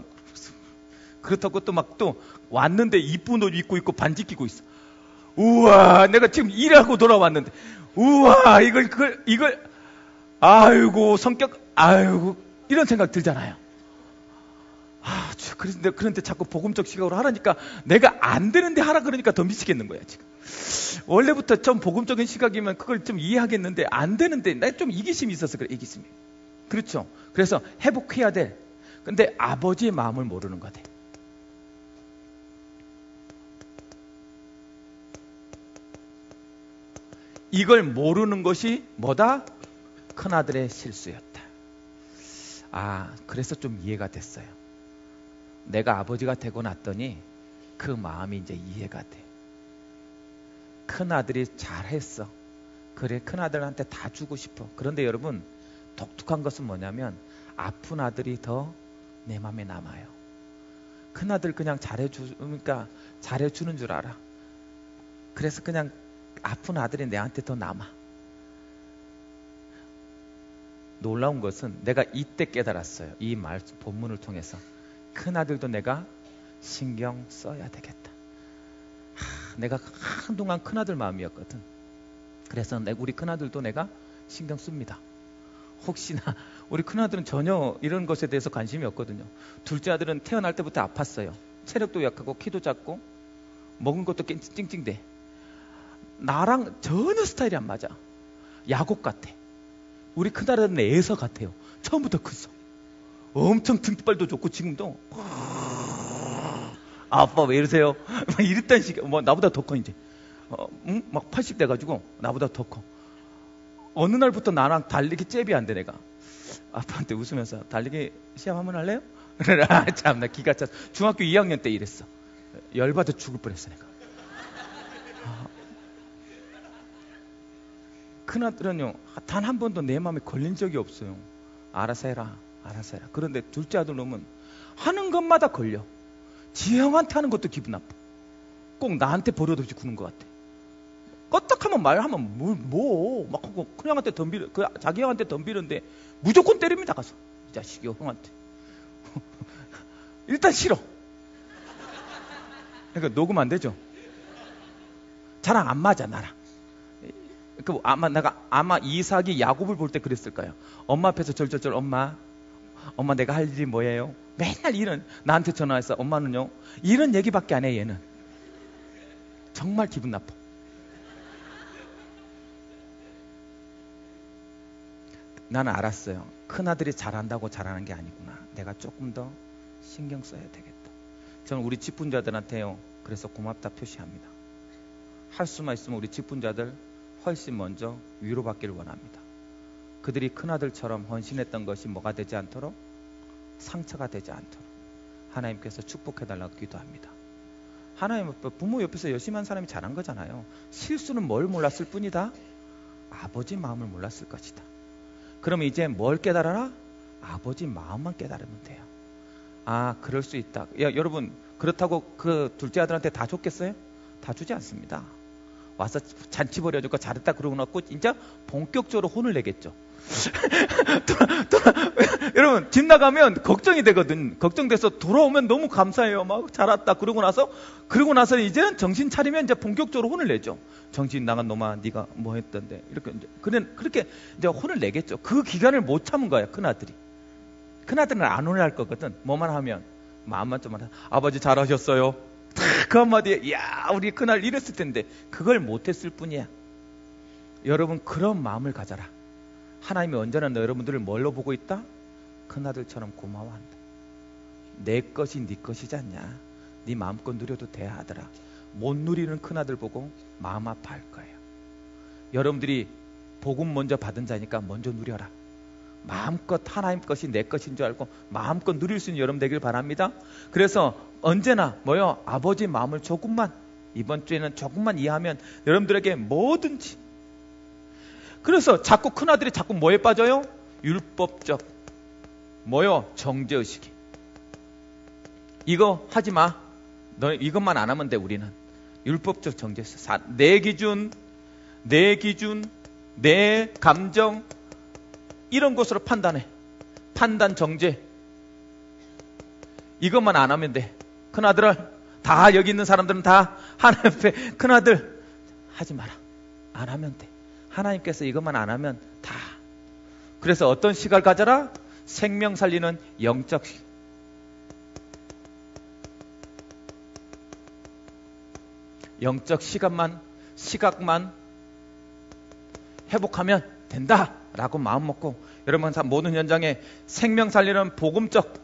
그렇다고 또 막 또 왔는데 이쁜 옷 입고 있고 반지 끼고 있어. 우와, 내가 지금 일하고 돌아왔는데 우와, 이걸 아이고 성격 아이고 이런 생각 들잖아요. 그런데 자꾸 복음적 시각으로 하라니까 내가 안 되는데 하라 그러니까 더 미치겠는 거야 지금. 원래부터 좀 복음적인 시각이면 그걸 좀 이해하겠는데 안 되는데 나 좀 이기심이 있어서 그래. 이기심이. 그렇죠. 그래서 회복해야 돼. 근데 아버지의 마음을 모르는 거야. 이걸 모르는 것이 뭐다? 큰아들의 실수였다. 그래서 좀 이해가 됐어요. 내가 아버지가 되고 났더니 그 마음이 이제 이해가 돼. 큰아들이 잘했어. 그래, 큰아들한테 다 주고 싶어. 그런데 여러분, 독특한 것은 뭐냐면 아픈 아들이 더 내 마음에 남아요. 큰아들 그냥 잘해주니까 잘해주는 줄 알아. 그래서 그냥 아픈 아들이 내한테 더 남아. 놀라운 것은 내가 이때 깨달았어요. 이 말씀 본문을 통해서 큰아들도 내가 신경 써야 되겠다. 내가 한동안 큰아들 마음이었거든. 그래서 우리 큰아들도 내가 신경 씁니다. 혹시나 우리 큰아들은 전혀 이런 것에 대해서 관심이 없거든요. 둘째 아들은 태어날 때부터 아팠어요. 체력도 약하고 키도 작고 먹은 것도 찡찡대. 나랑 전혀 스타일이 안 맞아. 야곱 같아. 우리 큰아들은 애서 같아요. 처음부터 컸어. 엄청 등발도 좋고 지금도 아빠 왜 이러세요? 막 이랬던 시기. 나보다 더 커 이제. 막 80 돼가지고 나보다 더 커. 어느 날부터 나랑 달리기 잽이 안 돼. 내가 아빠한테 웃으면서 달리기 시합 한번 할래요? 참나 기가 찼어. 중학교 2학년 때 이랬어. 열받아 죽을 뻔했어 내가. 큰아들은요 단 한 번도 내 마음에 걸린 적이 없어요. 알아서 해라. 그런데 둘째 아들 놈은 하는 것마다 걸려. 지 형한테 하는 것도 기분 나빠. 꼭 나한테 버릇없이 구는 것 같아. 껐떡하면 말하면 막 하고 큰형한테 덤비려, 자기 형한테 덤비는데 무조건 때립니다. 가서 이 자식이 형한테. 일단 싫어. 그러니까 녹음 안 되죠. 자랑 안 맞아 나랑. 아마 이삭이 야곱을 볼 때 그랬을 거예요. 엄마 앞에서 절절절 엄마 내가 할 일이 뭐예요? 맨날 이런 나한테 전화해서 엄마는요 이런 얘기밖에 안 해. 얘는 정말 기분 나빠. 나는 알았어요. 큰아들이 잘한다고 잘하는 게 아니구나. 내가 조금 더 신경 써야 되겠다. 저는 우리 직분자들한테요 그래서 고맙다 표시합니다. 할 수만 있으면 우리 직분자들 훨씬 먼저 위로받기를 원합니다. 그들이 큰아들처럼 헌신했던 것이 뭐가 되지 않도록, 상처가 되지 않도록 하나님께서 축복해달라고 기도합니다. 하나님 부모 옆에서 열심히 한 사람이 잘한 거잖아요. 실수는 뭘 몰랐을 뿐이다? 아버지 마음을 몰랐을 것이다. 그러면 이제 뭘 깨달아라? 아버지 마음만 깨달으면 돼요. 그럴 수 있다. 여러분 그렇다고 그 둘째 아들한테 다 줬겠어요? 다 주지 않습니다. 와서 잔치 벌여주고 잘했다 그러고 나고 진짜 본격적으로 혼을 내겠죠. 여러분 집 나가면 걱정이 되거든. 걱정돼서 돌아오면 너무 감사해요. 막 잘했다 그러고 나서 이제는 정신 차리면 이제 본격적으로 혼을 내죠. 정신 나간 놈아 네가 뭐 했던데 이렇게 이제 그렇게 이제 혼을 내겠죠. 그 기간을 못 참은 거야 큰아들이. 큰아들은 안 혼날 거거든. 뭐만 하면 마음만 좀 하라. 아버지 잘하셨어요. 그 한마디에 야 우리 그날 이랬을 텐데 그걸 못했을 뿐이야. 여러분 그런 마음을 가져라. 하나님이 언제나 여러분들을 뭘로 보고 있다? 큰아들처럼 고마워한다. 내 것이 네 것이지 않냐. 네 마음껏 누려도 돼 하더라. 못 누리는 큰아들 보고 마음 아파할 거예요. 여러분들이 복음 먼저 받은 자니까 먼저 누려라. 마음껏 하나님 것이 내 것인 줄 알고 마음껏 누릴 수 있는 여러분 되길 바랍니다. 그래서 언제나 아버지 마음을 조금만, 이번 주에는 조금만 이해하면 여러분들에게 뭐든지. 그래서 자꾸 큰아들이 자꾸 뭐에 빠져요? 율법적 정죄의식이. 이거 하지 마. 너 이것만 안 하면 돼. 우리는 율법적 정죄의식. 내 기준, 내 감정, 이런 것으로 판단해. 판단 정죄. 이것만 안 하면 돼. 큰아들을 다, 여기 있는 사람들은 다 하나님 앞에 큰아들 하지 마라. 안 하면 돼. 하나님께서 이것만 안 하면 다. 그래서 어떤 시각을 가져라? 생명 살리는 영적 시각만 회복하면 된다 라고 마음 먹고, 여러분 모든 현장에 생명 살리는 복음적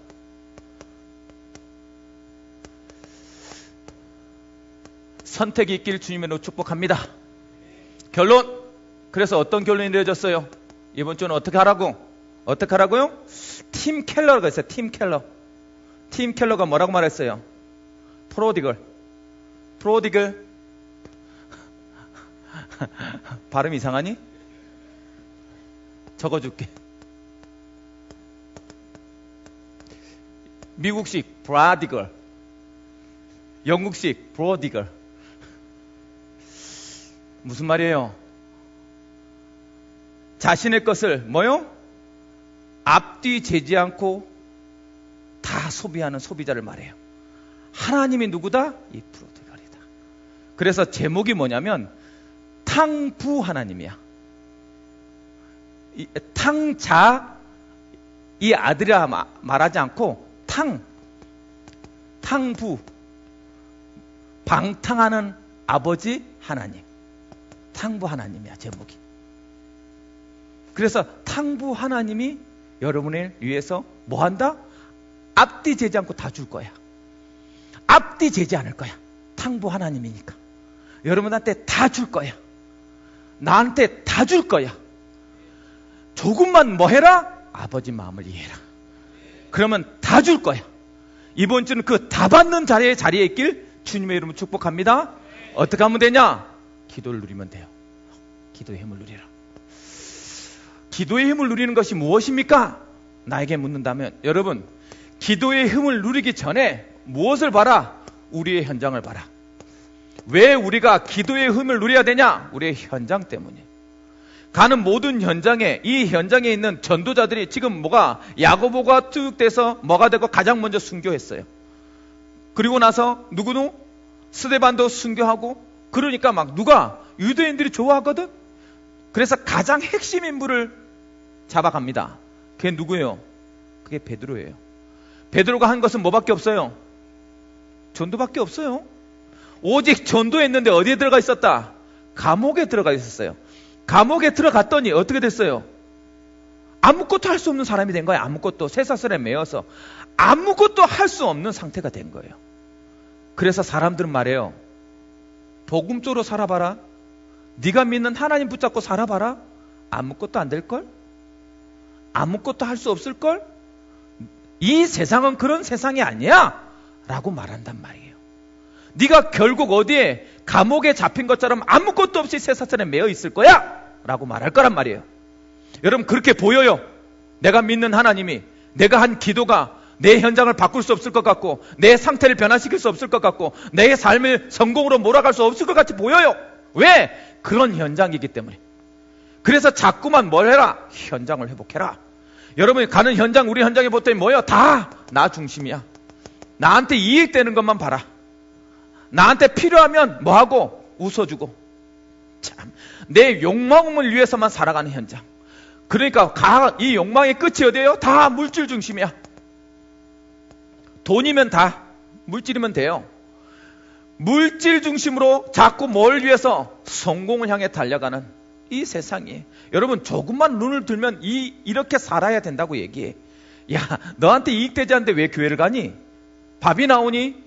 선택이 있길 주님으로 축복합니다. 결론. 그래서 어떤 결론이 내려졌어요? 이번 주는 어떻게 하라고요? 팀 켈러가 있어요. 팀 켈러가 뭐라고 말했어요? 프로디글. 발음 이상하니? 적어줄게. 미국식 브라디글, 영국식 브로디글. 무슨 말이에요? 자신의 것을 앞뒤 재지 않고 다 소비하는 소비자를 말해요. 하나님이 누구다? 이 프로디글이다. 그래서 제목이 뭐냐면 탕부 하나님이야. 탕자, 이 아들이라 말하지 않고 탕부, 방탕하는 아버지 하나님. 탕부 하나님이야, 제목이. 그래서 탕부 하나님이 여러분을 위해서 뭐 한다? 앞뒤 재지 않고 다 줄 거야. 앞뒤 재지 않을 거야. 탕부 하나님이니까. 여러분한테 다 줄 거야. 나한테 다 줄 거야. 조금만 뭐 해라? 아버지 마음을 이해해라. 그러면 다 줄 거야. 이번 주는 그 다 받는 자리에 있길 주님의 이름으로 축복합니다. 어떻게 하면 되냐? 기도를 누리면 돼요. 기도의 힘을 누리라. 기도의 힘을 누리는 것이 무엇입니까? 나에게 묻는다면, 여러분, 기도의 힘을 누리기 전에 무엇을 봐라? 우리의 현장을 봐라. 왜 우리가 기도의 힘을 누려야 되냐? 우리의 현장 때문에. 가는 모든 현장에, 이 현장에 있는 전도자들이 지금 야고보가 투육돼서 뭐가 되고 가장 먼저 순교했어요. 그리고 나서 누구는 스데반도 순교하고, 그러니까 유대인들이 좋아하거든? 그래서 가장 핵심 인물을 잡아갑니다. 그게 누구예요? 그게 베드로예요. 베드로가 한 것은 뭐밖에 없어요? 전도밖에 없어요. 오직 전도했는데 어디에 들어가 있었다? 감옥에 들어가 있었어요. 감옥에 들어갔더니 어떻게 됐어요? 아무것도 할 수 없는 사람이 된 거예요. 아무것도. 쇠사슬에 매여서 아무것도 할 수 없는 상태가 된 거예요. 그래서 사람들은 말해요. 복음적으로 살아봐라. 네가 믿는 하나님 붙잡고 살아봐라. 아무것도 안 될걸? 아무것도 할 수 없을걸? 이 세상은 그런 세상이 아니야 라고 말한단 말이에요. 네가 결국 어디에 감옥에 잡힌 것처럼 아무것도 없이 쇠사슬에 매여 있을 거야 라고 말할 거란 말이에요. 여러분, 그렇게 보여요. 내가 믿는 하나님이, 내가 한 기도가 내 현장을 바꿀 수 없을 것 같고, 내 상태를 변화시킬 수 없을 것 같고, 내 삶을 성공으로 몰아갈 수 없을 것 같이 보여요. 왜? 그런 현장이기 때문에. 그래서 자꾸만 뭘 해라? 현장을 회복해라. 여러분이 가는 현장, 우리 현장에 보더니 뭐예요? 다 나 중심이야. 나한테 이익되는 것만 봐라. 나한테 필요하면 뭐하고? 웃어주고. 참, 내 욕망을 위해서만 살아가는 현장. 그러니까 이 욕망의 끝이 어디예요? 다 물질 중심이야. 돈이면 다 물질이면 돼요. 물질 중심으로 자꾸 뭘 위해서? 성공을 향해 달려가는 이 세상이. 여러분, 조금만 눈을 들면 이렇게 살아야 된다고 얘기해. 야, 너한테 이익되지 않는데 왜 교회를 가니? 밥이 나오니?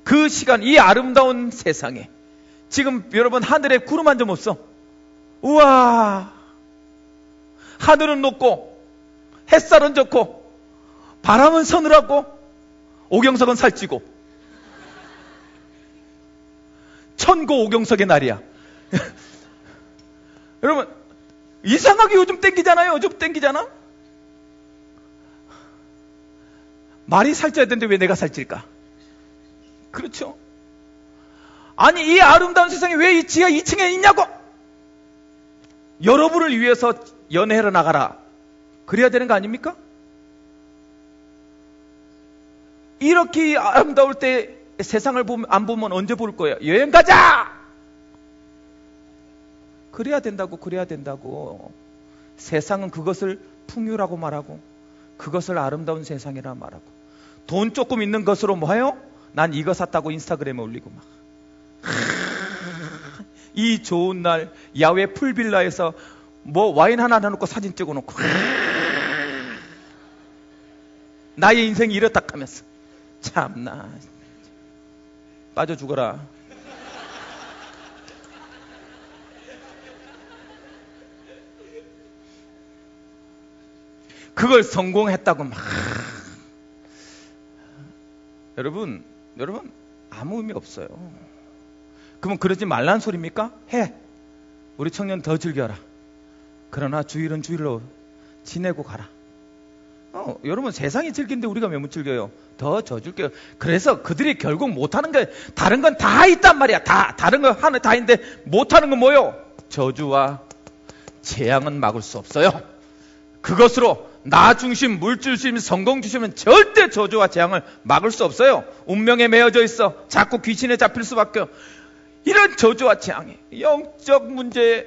그 시간, 이 아름다운 세상에 지금 여러분 하늘에 구름 한 점 없어. 우와, 하늘은 높고 햇살은 좋고 바람은 서늘하고 오경석은 살찌고 천고 오경석의 날이야. 여러분 이상하게 요즘 땡기잖아요. 요즘 땡기잖아. 말이 살쪄야 되는데 왜 내가 살찔까? 그렇죠? 아니 이 아름다운 세상에 왜 이 지하 2층에 있냐고! 여러분을 위해서 연애하러 나가라. 그래야 되는 거 아닙니까? 이렇게 아름다울 때 세상을 안 보면 언제 볼 거예요? 여행 가자! 그래야 된다고, 그래야 된다고. 세상은 그것을 풍요라고 말하고 그것을 아름다운 세상이라 말하고 돈 조금 있는 것으로 뭐해요? 난 이거 샀다고 인스타그램에 올리고 막. 이 좋은 날 야외 풀빌라에서 뭐 와인 하나 놔놓고 사진 찍어놓고 나의 인생이 이렇다 하면서 참나 빠져 죽어라. 그걸 성공했다고 막. 여러분 아무 의미 없어요. 그러면 그러지 말란 소리입니까? 해. 우리 청년 더 즐겨라. 그러나 주일은 주일로 지내고 가라. 여러분 세상이 즐긴데 우리가 왜 못 즐겨요? 더 져줄게요. 그래서 그들이 결국 못하는 게 다른 건 다 있단 말이야. 다른 거 하나 다 있는데 못하는 건 뭐요? 저주와 재앙은 막을 수 없어요. 그것으로 나 중심, 물질 중심, 성공 중심은 절대 저주와 재앙을 막을 수 없어요. 운명에 매여져 있어. 자꾸 귀신에 잡힐 수밖에 없어요. 이런 저주와 재앙에 영적 문제에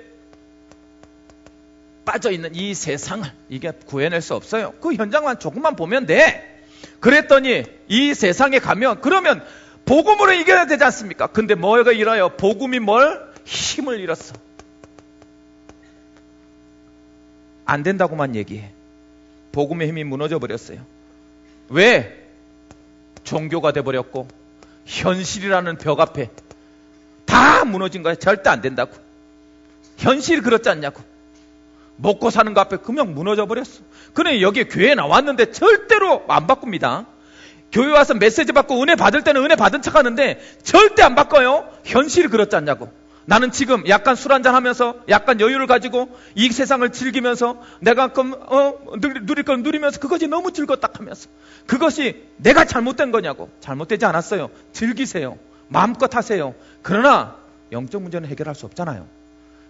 빠져있는 이 세상을 이게 구해낼 수 없어요. 그 현장만 조금만 보면 돼. 그랬더니 이 세상에 가면 그러면 복음으로 이겨야 되지 않습니까? 근데 뭐가 잃어요? 복음이 뭘? 힘을 잃었어. 안 된다고만 얘기해. 복음의 힘이 무너져 버렸어요. 왜? 종교가 돼버렸고 현실이라는 벽 앞에 다 무너진 거야. 절대 안 된다고. 현실이 그렇지 않냐고. 먹고 사는 거 앞에 그냥 무너져 버렸어. 그래 여기 교회에 나왔는데 절대로 안 바꿉니다. 교회 와서 메시지 받고 은혜 받을 때는 은혜 받은 척 하는데 절대 안 바꿔요. 현실이 그렇지 않냐고. 나는 지금 약간 술 한잔 하면서 약간 여유를 가지고 이 세상을 즐기면서 내가 누릴 걸 누리면서 그것이 너무 즐겁다 하면서 그것이 내가 잘못된 거냐고. 잘못되지 않았어요. 즐기세요. 마음껏 하세요. 그러나 영적 문제는 해결할 수 없잖아요.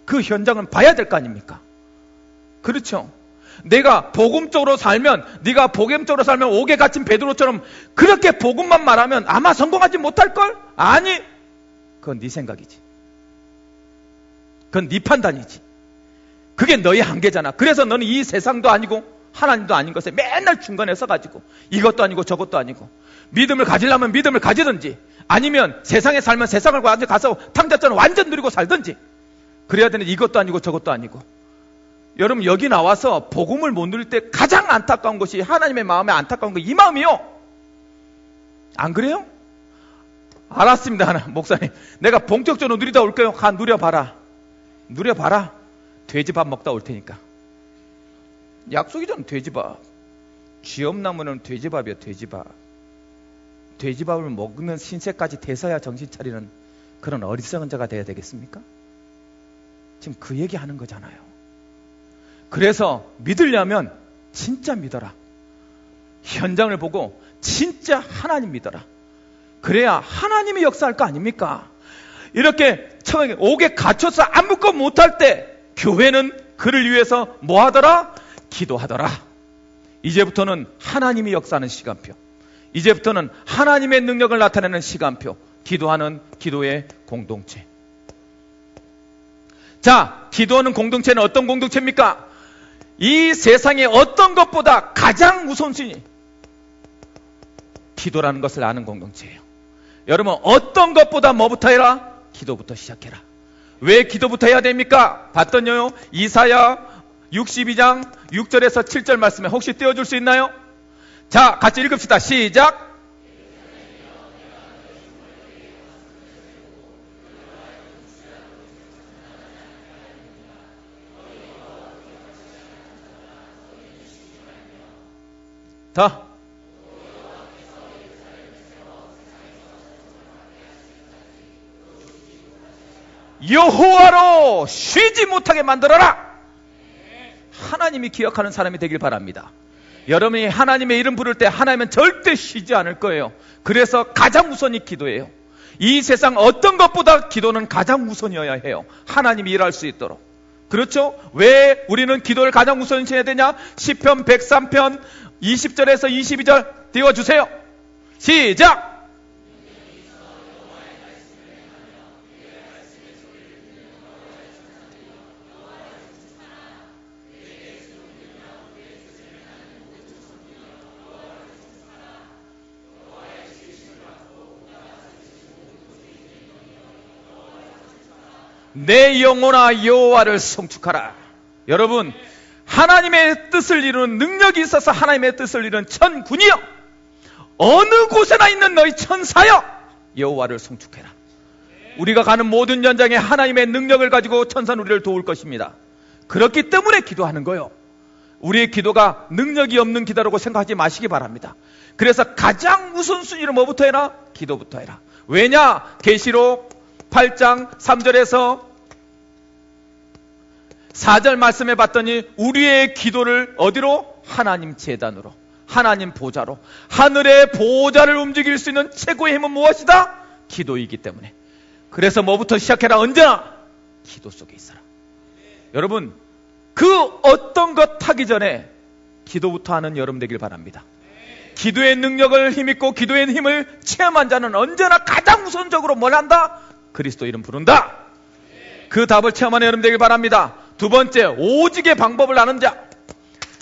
그 현장은 봐야 될 거 아닙니까? 그렇죠. 내가 복음적으로 살면 네가 복음적으로 살면 옥에 갇힌 베드로처럼 그렇게 복음만 말하면 아마 성공하지 못할걸? 아니, 그건 네 생각이지. 그건 네 판단이지. 그게 너의 한계잖아. 그래서 너는 이 세상도 아니고 하나님도 아닌 것에 맨날 중간에 서가지고 이것도 아니고 저것도 아니고 믿음을 가지려면 믿음을 가지든지 아니면 세상에 살면 세상을 가서 탕자처럼 완전 누리고 살든지 그래야 되는 이것도 아니고 저것도 아니고. 여러분 여기 나와서 복음을 못 누릴 때 가장 안타까운 것이 하나님의 마음에 안타까운 거 이 마음이요. 안 그래요? 알았습니다. 하나 목사님 내가 본격적으로 누리다 올게요. 가 누려봐라. 누려봐라. 돼지밥 먹다 올 테니까. 약속이잖아. 돼지밥. 쥐엄나무는 돼지밥이야. 돼지밥. 돼지밥을 먹는 신세까지 돼서야 정신 차리는 그런 어리석은 자가 돼야 되겠습니까? 지금 그 얘기하는 거잖아요. 그래서 믿으려면 진짜 믿어라. 현장을 보고 진짜 하나님 믿어라. 그래야 하나님이 역사할 거 아닙니까? 이렇게 처음에 옥에 갇혀서 아무것도 못할 때 교회는 그를 위해서 뭐 하더라? 기도하더라. 이제부터는 하나님이 역사하는 시간표. 이제부터는 하나님의 능력을 나타내는 시간표. 기도하는 기도의 공동체. 자, 기도하는 공동체는 어떤 공동체입니까? 이 세상의 어떤 것보다 가장 우선순위 기도라는 것을 아는 공동체예요. 여러분 어떤 것보다 뭐부터 해라? 기도부터 시작해라. 왜 기도부터 해야 됩니까? 봤더니요 이사야 62장 6절에서 7절 말씀에 혹시 띄워줄 수 있나요? 자, 같이 읽읍시다. 시작. 더. 여호와로 쉬지 못하게 만들어라. 하나님이 기억하는 사람이 되길 바랍니다. 여러분이 하나님의 이름 부를 때 하나님은 절대 쉬지 않을 거예요. 그래서 가장 우선이 기도예요. 이 세상 어떤 것보다 기도는 가장 우선이어야 해요. 하나님이 일할 수 있도록. 그렇죠? 왜 우리는 기도를 가장 우선시해야 되냐? 시편 103편 20절에서 22절 띄워주세요. 시작! 내 영혼아 여호와를 송축하라. 여러분, 하나님의 뜻을 이루는 능력이 있어서 하나님의 뜻을 이루는 천군이여, 어느 곳에나 있는 너희 천사여 여호와를 송축해라. 우리가 가는 모든 현장에 하나님의 능력을 가지고 천사는 우리를 도울 것입니다. 그렇기 때문에 기도하는 거예요. 우리의 기도가 능력이 없는 기도라고 생각하지 마시기 바랍니다. 그래서 가장 우선순위로 뭐부터 해라? 기도부터 해라. 왜냐? 계시록 8장 3절에서 4절 말씀해 봤더니 우리의 기도를 어디로? 하나님 제단으로, 하나님 보좌로. 하늘의 보좌를 움직일 수 있는 최고의 힘은 무엇이다? 기도이기 때문에. 그래서 뭐부터 시작해라? 언제나 기도 속에 있어라. 여러분, 그 어떤 것 하기 전에 기도부터 하는 여러분 되길 바랍니다. 기도의 능력을 힘입고 기도의 힘을 체험한 자는 언제나 가장 우선적으로 뭘 한다? 그리스도 이름 부른다. 그 답을 체험하는 여러분 되길 바랍니다. 두 번째, 오직의 방법을 아는 자.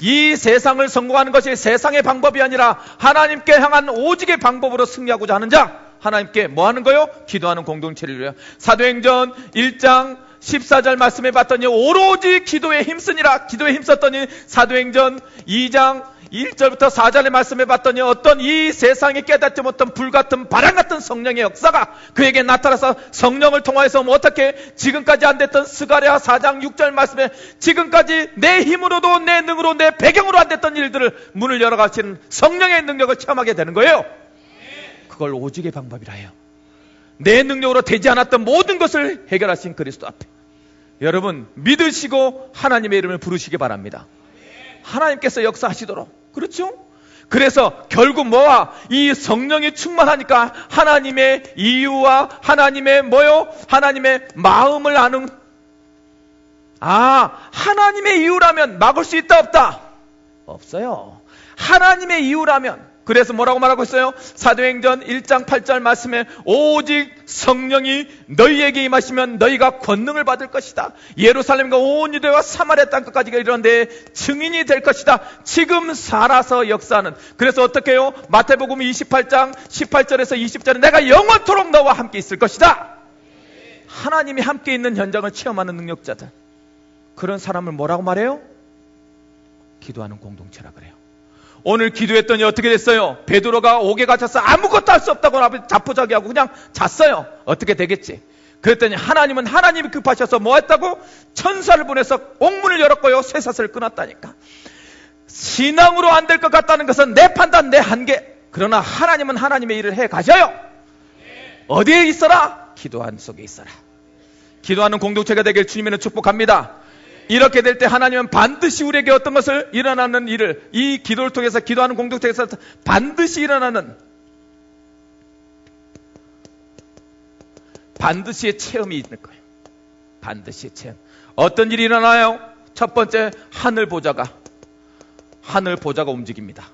이 세상을 성공하는 것이 세상의 방법이 아니라 하나님께 향한 오직의 방법으로 승리하고자 하는 자. 하나님께 뭐 하는 거요? 기도하는 공동체를 이루어요. 사도행전 1장 14절 말씀해 봤더니 오로지 기도에 힘쓰니라. 기도에 힘썼더니 사도행전 2장 1절부터 4절에 말씀해 봤더니 어떤 이 세상에 깨닫지 못한 불같은 바람같은 성령의 역사가 그에게 나타나서 성령을 통하여서 어떻게 지금까지 안 됐던 스가랴 4장 6절 말씀에 지금까지 내 힘으로도 내 능으로 내 배경으로 안 됐던 일들을 문을 열어가시는 성령의 능력을 체험하게 되는 거예요. 그걸 오직의 방법이라 해요. 내 능력으로 되지 않았던 모든 것을 해결하신 그리스도 앞에 여러분 믿으시고 하나님의 이름을 부르시기 바랍니다. 하나님께서 역사하시도록. 그렇죠? 그래서 결국 뭐와 이 성령이 충만하니까 하나님의 이유와 하나님의 뭐요? 하나님의 마음을 아는. 하나님의 이유라면 막을 수 있다 없다? 없어요. 하나님의 이유라면. 그래서 뭐라고 말하고 있어요? 사도행전 1장 8절 말씀에 오직 성령이 너희에게 임하시면 너희가 권능을 받을 것이다. 예루살렘과 온 유대와 사마리아 땅끝까지 이르는데 증인이 될 것이다. 지금 살아서 역사하는. 그래서 어떻게 해요? 마태복음 28장 18절에서 20절에 내가 영원토록 너와 함께 있을 것이다. 하나님이 함께 있는 현장을 체험하는 능력자들. 그런 사람을 뭐라고 말해요? 기도하는 공동체라 그래요. 오늘 기도했더니 어떻게 됐어요? 베드로가 옥에 갇혀서 아무것도 할 수 없다고 앞에 자포자기하고 그냥 잤어요. 어떻게 되겠지? 그랬더니 하나님은 하나님이 급하셔서 뭐 했다고? 천사를 보내서 옥문을 열었고요. 쇠사슬을 끊었다니까. 신앙으로 안 될 것 같다는 것은 내 판단, 내 한계. 그러나 하나님은 하나님의 일을 해 가셔요. 어디에 있어라? 기도하는 속에 있어라. 기도하는 공동체가 되길 주님의 축복합니다. 이렇게 될 때 하나님은 반드시 우리에게 어떤 것을 일어나는 일을 이 기도를 통해서 기도하는 공동체에서 반드시 일어나는 반드시의 체험이 있는 거예요. 반드시의 체험. 어떤 일이 일어나요? 첫 번째, 하늘 보좌가 움직입니다.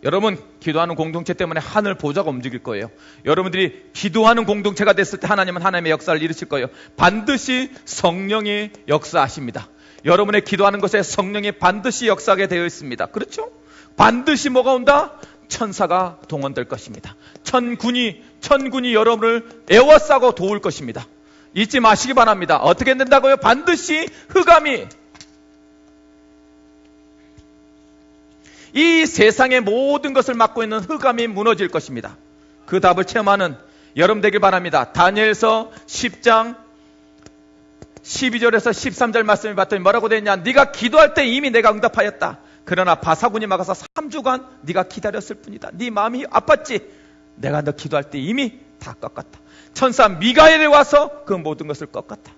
여러분, 기도하는 공동체 때문에 하늘 보좌가 움직일 거예요. 여러분들이 기도하는 공동체가 됐을 때 하나님은 하나님의 역사를 이루실 거예요. 반드시 성령이 역사하십니다. 여러분의 기도하는 것에 성령이 반드시 역사하게 되어 있습니다. 그렇죠? 반드시 뭐가 온다? 천사가 동원될 것입니다. 천군이 여러분을 에워싸고 도울 것입니다. 잊지 마시기 바랍니다. 어떻게 된다고요? 반드시 흑암이 이 세상의 모든 것을 막고 있는 흑암이 무너질 것입니다. 그 답을 체험하는 여러분 되길 바랍니다. 다니엘서 10장 12절에서 13절 말씀을 봤더니 뭐라고 되어 있냐? 네가 기도할 때 이미 내가 응답하였다. 그러나 바사군이 막아서 3주간 네가 기다렸을 뿐이다. 네 마음이 아팠지? 내가 너 기도할 때 이미 다 꺾었다. 천사 미가엘이 와서 그 모든 것을 꺾었다.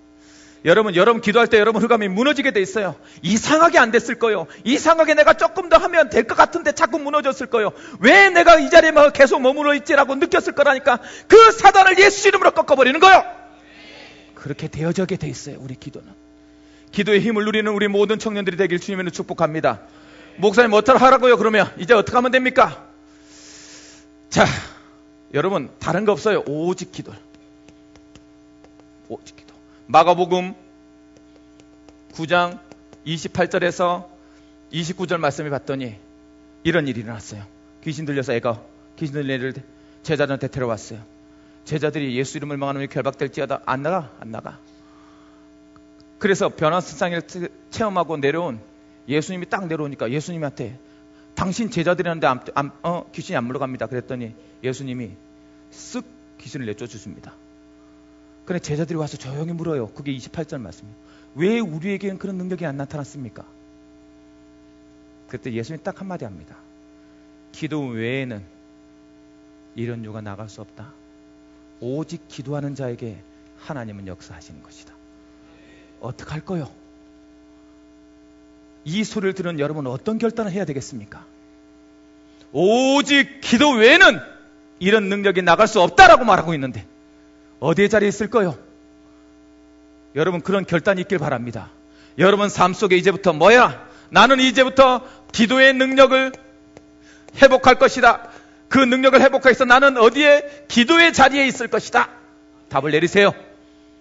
여러분 기도할 때 여러분 흑암이 무너지게 돼 있어요. 이상하게 안 됐을 거예요. 이상하게 내가 조금 더 하면 될 것 같은데 자꾸 무너졌을 거예요. 왜 내가 이 자리에 계속 머물러 있지라고 느꼈을 거라니까. 그 사단을 예수 이름으로 꺾어버리는 거예요. 그렇게 되어져게 돼 있어요. 우리 기도는. 기도의 힘을 누리는 우리 모든 청년들이 되길 주님으로 축복합니다. 목사님 어떻게 하라고요? 그러면 이제 어떻게 하면 됩니까? 자, 여러분 다른 거 없어요. 오직 기도. 오직 기도. 마가복음 9장 28절에서 29절 말씀을 봤더니 이런 일이 일어났어요. 귀신 들려서 귀신 들린 애를 제자들한테 데려왔어요. 제자들이 예수 이름을 망하는 결박될지어다. 안 나가. 그래서 변화세상을 체험하고 내려온 예수님이 딱 내려오니까 예수님한테 당신 제자들이라는데 귀신이 안 물러갑니다. 그랬더니 예수님이 쓱 귀신을 내쫓아 주십니다. 그런데 제자들이 와서 조용히 물어요. 그게 28절 말씀이에요. 왜 우리에게는 그런 능력이 안 나타났습니까? 그때 예수님이 딱 한마디 합니다. 기도 외에는 이런 유가 나갈 수 없다. 오직 기도하는 자에게 하나님은 역사하시는 것이다. 어떡할 거요? 이 소리를 들은 여러분은 어떤 결단을 해야 되겠습니까? 오직 기도 외에는 이런 능력이 나갈 수 없다라고 말하고 있는데 어디에 자리에 있을 거요? 여러분 그런 결단이 있길 바랍니다. 여러분 삶 속에 이제부터 뭐야? 나는 이제부터 기도의 능력을 회복할 것이다. 그 능력을 회복해서 나는 어디에? 기도의 자리에 있을 것이다. 답을 내리세요.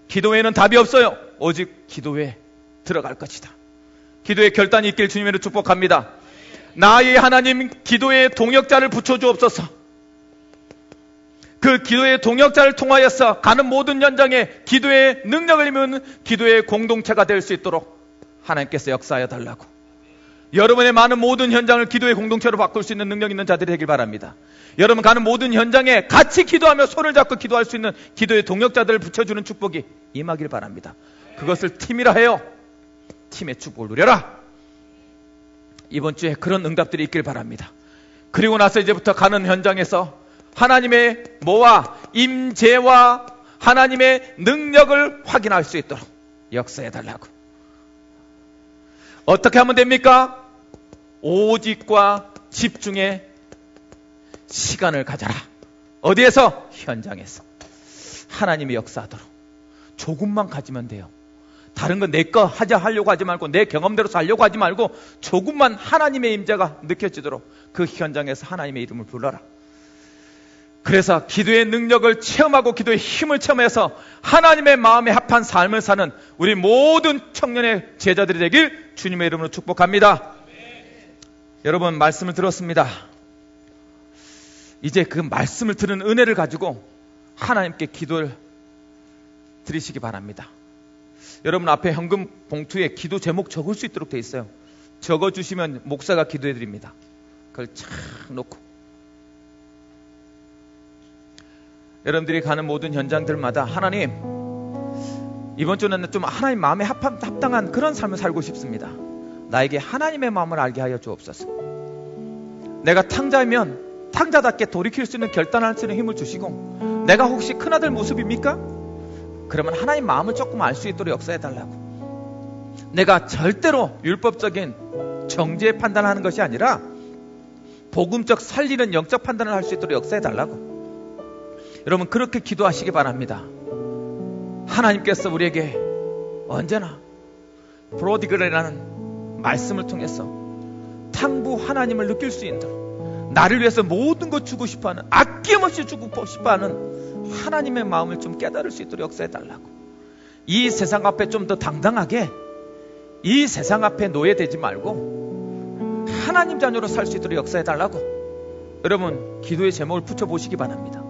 기도에는 답이 없어요. 오직 기도에 들어갈 것이다. 기도의 결단이 있길 주님으로 축복합니다. 나의 하나님 기도의 동역자를 붙여주옵소서. 그 기도의 동역자를 통하여서 가는 모든 현장에 기도의 능력을 입는 기도의 공동체가 될 수 있도록 하나님께서 역사하여 달라고. 여러분의 많은 모든 현장을 기도의 공동체로 바꿀 수 있는 능력 있는 자들이 되길 바랍니다. 여러분 가는 모든 현장에 같이 기도하며 손을 잡고 기도할 수 있는 기도의 동역자들을 붙여주는 축복이 임하길 바랍니다. 그것을 팀이라 해요. 팀의 축복을 누려라. 이번 주에 그런 응답들이 있길 바랍니다. 그리고 나서 이제부터 가는 현장에서 하나님의 뭐와 임재와 하나님의 능력을 확인할 수 있도록 역사해달라고. 어떻게 하면 됩니까? 오직과 집중의 시간을 가져라. 어디에서? 현장에서. 하나님이 역사하도록. 조금만 가지면 돼요. 다른 건 내 거 하려고 하지 말고 내 경험대로 살려고 하지 말고 조금만 하나님의 임재가 느껴지도록 그 현장에서 하나님의 이름을 불러라. 그래서 기도의 능력을 체험하고 기도의 힘을 체험해서 하나님의 마음에 합한 삶을 사는 우리 모든 청년의 제자들이 되길 주님의 이름으로 축복합니다. 여러분 말씀을 들었습니다. 이제 그 말씀을 들은 은혜를 가지고 하나님께 기도를 드리시기 바랍니다. 여러분 앞에 현금 봉투에 기도 제목 적을 수 있도록 되어 있어요. 적어주시면 목사가 기도해 드립니다. 그걸 착 놓고 여러분들이 가는 모든 현장들마다 하나님 이번 주는 좀 하나님 마음에 합당한 그런 삶을 살고 싶습니다. 나에게 하나님의 마음을 알게 하여 주옵소서. 내가 탕자이면 탕자답게 돌이킬 수 있는 결단할 수 있는 힘을 주시고 내가 혹시 큰아들 모습입니까? 그러면 하나님 마음을 조금 알 수 있도록 역사해달라고. 내가 절대로 율법적인 정죄의 판단을 하는 것이 아니라 복음적 살리는 영적 판단을 할 수 있도록 역사해달라고. 여러분 그렇게 기도하시기 바랍니다. 하나님께서 우리에게 언제나 프로디글이라는 말씀을 통해서 탕부 하나님을 느낄 수 있도록 나를 위해서 모든 것 주고 싶어하는 아낌없이 주고 싶어하는 하나님의 마음을 좀 깨달을 수 있도록 역사해달라고. 이 세상 앞에 좀 더 당당하게 이 세상 앞에 노예되지 말고 하나님 자녀로 살 수 있도록 역사해달라고. 여러분 기도의 제목을 붙여보시기 바랍니다.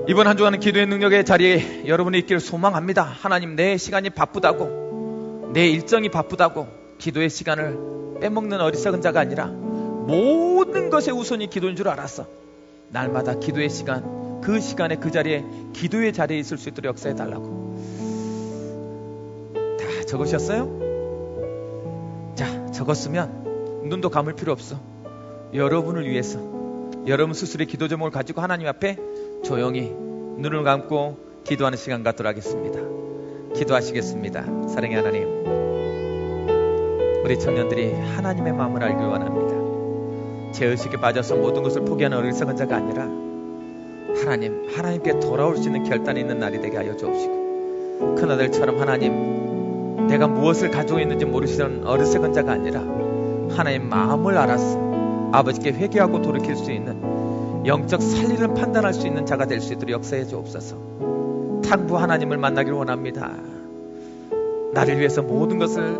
이번 한 주간은 기도의 능력의 자리에 여러분이 있기를 소망합니다. 하나님, 내 시간이 바쁘다고, 내 일정이 바쁘다고 기도의 시간을 빼먹는 어리석은 자가 아니라 모든 것의 우선이 기도인 줄 알았어. 날마다 기도의 시간, 그 시간에 그 자리에 기도의 자리에 있을 수 있도록 역사해 달라고. 다 적으셨어요? 자, 적었으면 눈도 감을 필요 없어. 여러분을 위해서 여러분 스스로의 기도 제목을 가지고 하나님 앞에 조용히 눈을 감고 기도하는 시간 갖도록 하겠습니다. 기도하시겠습니다. 사랑의 하나님, 우리 청년들이 하나님의 마음을 알기 원합니다. 제 의식에 빠져서 모든 것을 포기하는 어리석은 자가 아니라 하나님께 돌아올 수 있는 결단이 있는 날이 되게 하여 주옵시고, 큰아들처럼 하나님, 내가 무엇을 가지고 있는지 모르시는 어리석은 자가 아니라 하나님 마음을 알아서 아버지께 회개하고 돌이킬 수 있는 영적 살리를 판단할 수 있는 자가 될 수 있도록 역사해 주옵소서. 탕부 하나님을 만나기를 원합니다. 나를 위해서 모든 것을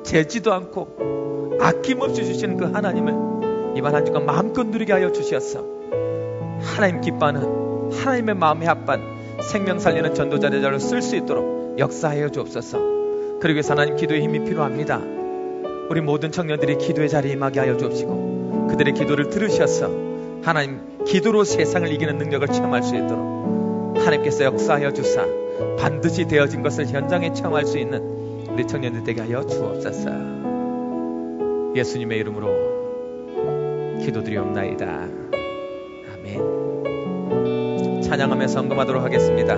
재지도 않고 아낌없이 주시는 그 하나님을 이번 한 주간 마음껏 누리게 하여 주시옵소서. 하나님 기뻐하는 하나님의 마음에 합한 생명 살리는 전도자 대자로 쓸 수 있도록 역사하여 주옵소서. 그러기 위해서 하나님 기도의 힘이 필요합니다. 우리 모든 청년들이 기도의 자리에 임하게 하여 주옵시고, 그들의 기도를 들으셔서 하나님 기도로 세상을 이기는 능력을 체험할 수 있도록 하나님께서 역사하여 주사 반드시 되어진 것을 현장에 체험할 수 있는 우리 청년들 되게 하여 주옵소서. 예수님의 이름으로 기도드리옵나이다. 아멘. 찬양하면서 헌금하도록 하겠습니다.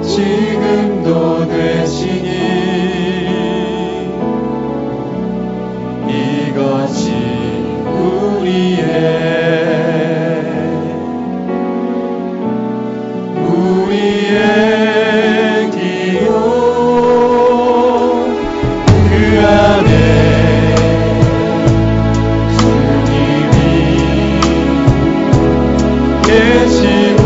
지금도 되시니 이것이 우리의 기도, 그 안에 주님이 계시고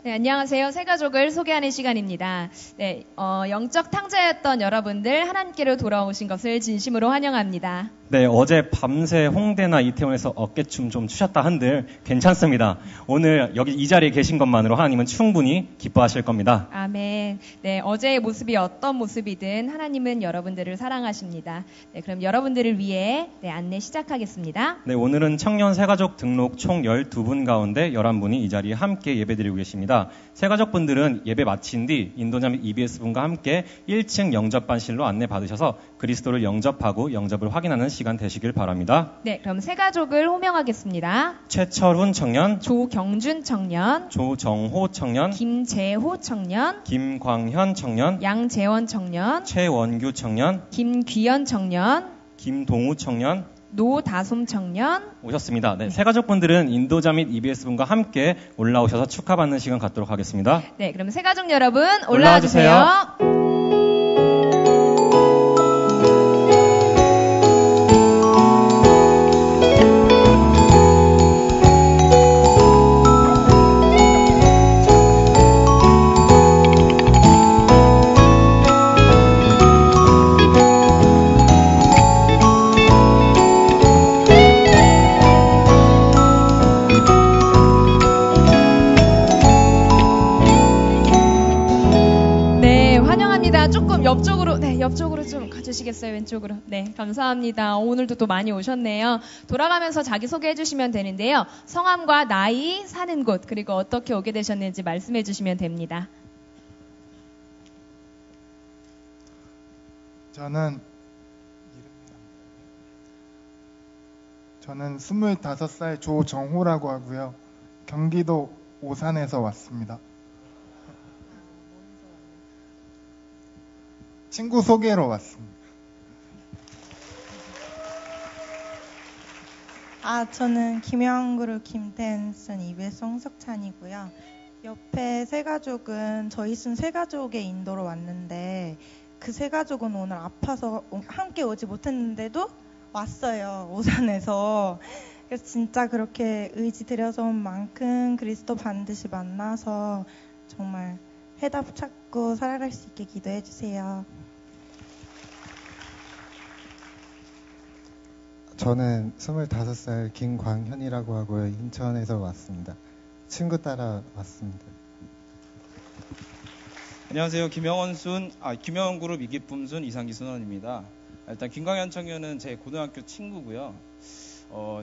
안녕하세요. 새가족을 소개하는 시간입니다. 네, 영적 탕자였던 여러분들 하나님께로 돌아오신 것을 진심으로 환영합니다. 네, 어제 밤새 홍대나 이태원에서 어깨춤 좀 추셨다 한들 괜찮습니다. 오늘 여기 이 자리에 계신 것만으로 하나님은 충분히 기뻐하실 겁니다. 아멘. 네, 어제의 모습이 어떤 모습이든 하나님은 여러분들을 사랑하십니다. 네, 그럼 여러분들을 위해 안내 시작하겠습니다. 네, 오늘은 청년 새가족 등록 총 12분 가운데 11분이 이 자리에 함께 예배드리고 계십니다. 새가족분들은 예배 마친 뒤 인도자 및 EBS분과 함께 1층 영접반실로 안내받으셔서 그리스도를 영접하고 영접을 확인하는 시간 되시길 바랍니다. 네, 그럼 새가족을 호명하겠습니다. 최철훈 청년, 조경준 청년, 조정호 청년, 김재호 청년, 김광현 청년, 양재원 청년, 최원규 청년, 김귀연 청년, 김동우 청년, 노다솜 청년. 오셨습니다. 네, 새가족분들은 인도자 및 EBS분과 함께 올라오셔서 축하받는 시간 갖도록 하겠습니다. 네, 그럼 새가족 여러분 올라와 올라와 주세요. 옆쪽으로 좀 가주시겠어요? 왼쪽으로. 네, 감사합니다. 오늘도 또 많이 오셨네요. 돌아가면서 자기소개해 주시면 되는데요. 성함과 나이, 사는 곳, 그리고 어떻게 오게 되셨는지 말씀해 주시면 됩니다. 저는 25살 조정호라고 하고요. 경기도 오산에서 왔습니다. 친구 소개로 왔습니다. 저는 김영그룹 김태은순 EBS 홍석찬이고요. 옆에 세 가족은 저희 순 세 가족의 인도로 왔는데 그 세 가족은 오늘 아파서 함께 오지 못했는데도 왔어요. 오산에서. 그래서 진짜 그렇게 의지 들여서 온 만큼 그리스도 반드시 만나서 정말 해답 찾고 살아갈 수 있게 기도해 주세요. 저는 25살 김광현이라고 하고요. 인천에서 왔습니다. 친구 따라 왔습니다. 안녕하세요. 김영원 그룹 이기쁨순 이상기 순원입니다. 일단 김광현 청년은 제 고등학교 친구고요.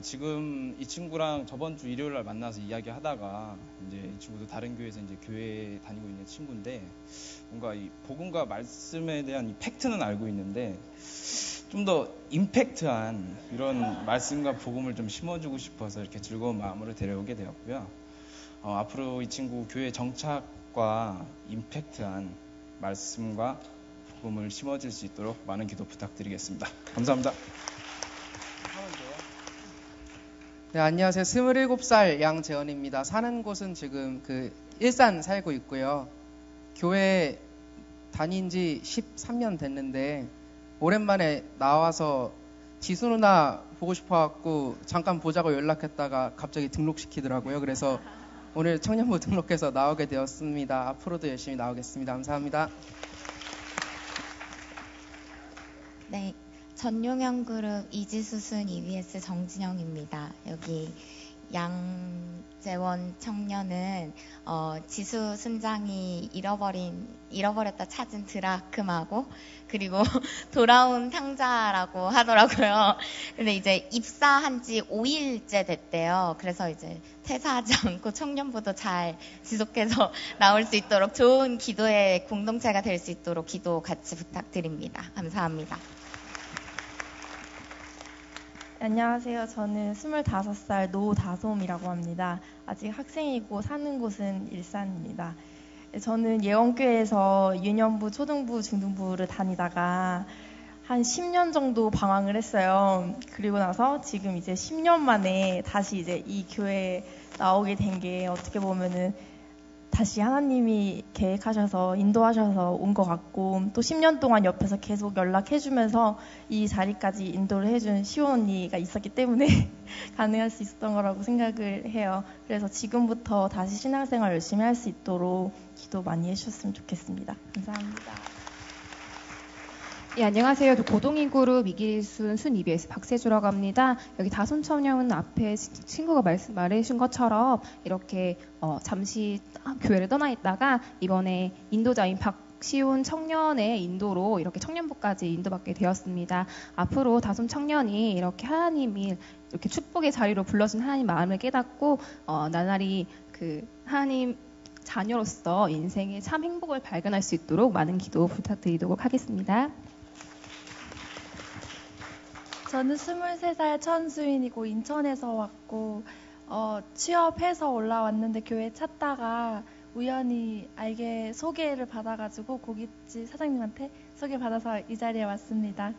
지금 이 친구랑 저번 주 일요일 날 만나서 이야기하다가 이제 이 친구도 다른 교회에서 이제 교회 다니고 있는 친구인데 뭔가 이 복음과 말씀에 대한 이 팩트는 알고 있는데 좀 더 임팩트한 이런 말씀과 복음을 좀 심어주고 싶어서 이렇게 즐거운 마음으로 데려오게 되었고요. 앞으로 이 친구 교회 정착과 임팩트한 말씀과 복음을 심어줄 수 있도록 많은 기도 부탁드리겠습니다. 감사합니다. 네, 안녕하세요. 27살 양재원입니다. 사는 곳은 지금 일산 살고 있고요. 교회 다닌 지 13년 됐는데 오랜만에 나와서 지수 누나 보고 싶어갖고 잠깐 보자고 연락했다가 갑자기 등록시키더라고요. 그래서 오늘 청년부 등록해서 나오게 되었습니다. 앞으로도 열심히 나오겠습니다. 감사합니다. 네, 전용현 그룹 이지수순 EBS 정진영입니다. 여기 양재원 청년은 지수 순장이 잃어버렸다 찾은 드라크마고 그리고 돌아온 탕자라고 하더라고요. 근데 이제 입사한 지 5일째 됐대요. 그래서 이제 퇴사하지 않고 청년부도 잘 지속해서 나올 수 있도록 좋은 기도의 공동체가 될 수 있도록 기도 같이 부탁드립니다. 감사합니다. 안녕하세요. 저는 25살 노다솜이라고 합니다. 아직 학생이고 사는 곳은 일산입니다. 저는 예원교회에서 유년부, 초등부, 중등부를 다니다가 한 10년 정도 방황을 했어요. 그리고 나서 지금 이제 10년 만에 다시 이제 이 교회에 나오게 된 게 어떻게 보면은 다시 하나님이 계획하셔서 인도하셔서 온 것 같고 또 10년 동안 옆에서 계속 연락해주면서 이 자리까지 인도를 해준 시온 언니가 있었기 때문에 가능할 수 있었던 거라고 생각을 해요. 그래서 지금부터 다시 신앙생활 열심히 할 수 있도록 기도 많이 해주셨으면 좋겠습니다. 감사합니다. 예, 안녕하세요. 고동인 그룹 이기순 순 EBS 박세주라고 합니다. 여기 다솜 청년은 앞에 친구가 말해주신 것처럼 이렇게 잠시 교회를 떠나 있다가 이번에 인도자인 박시온 청년의 인도로 이렇게 청년부까지 인도받게 되었습니다. 앞으로 다솜 청년이 이렇게 하나님이 이렇게 축복의 자리로 불러준 하나님 마음을 깨닫고 나날이 하나님 자녀로서 인생의 참 행복을 발견할 수 있도록 많은 기도 부탁드리도록 하겠습니다. 저는 23살 천수인이고 인천에서 왔고 취업해서 올라왔는데 교회 찾다가 우연히 알게 소개를 받아가지고 고깃집 사장님한테 소개받아서 이 자리에 왔습니다.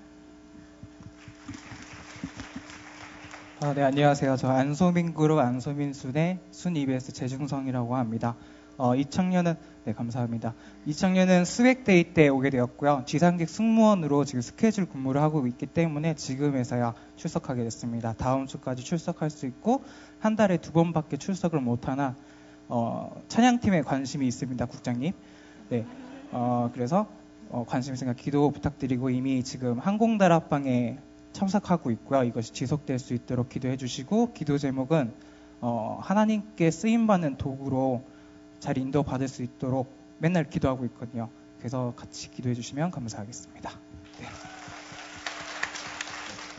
네, 안녕하세요. 저 안소민 그룹 안소민순의 순 EBS 재중성이라고 합니다. 2000년은 네, 감사합니다. 2000년은 수액데이 때 오게 되었고요. 지상직 승무원으로 지금 스케줄 근무를 하고 있기 때문에 지금에서야 출석하게 됐습니다. 다음 주까지 출석할 수 있고 한 달에 2번밖에 출석을 못하나 찬양팀에 관심이 있습니다, 국장님. 네, 그래서 관심 있으니까 기도 부탁드리고 이미 지금 항공다락방에 참석하고 있고요. 이것이 지속될 수 있도록 기도해 주시고 기도 제목은 하나님께 쓰임받는 도구로 잘 인도받을 수 있도록 맨날 기도하고 있거든요. 그래서 같이 기도해 주시면 감사하겠습니다. 네.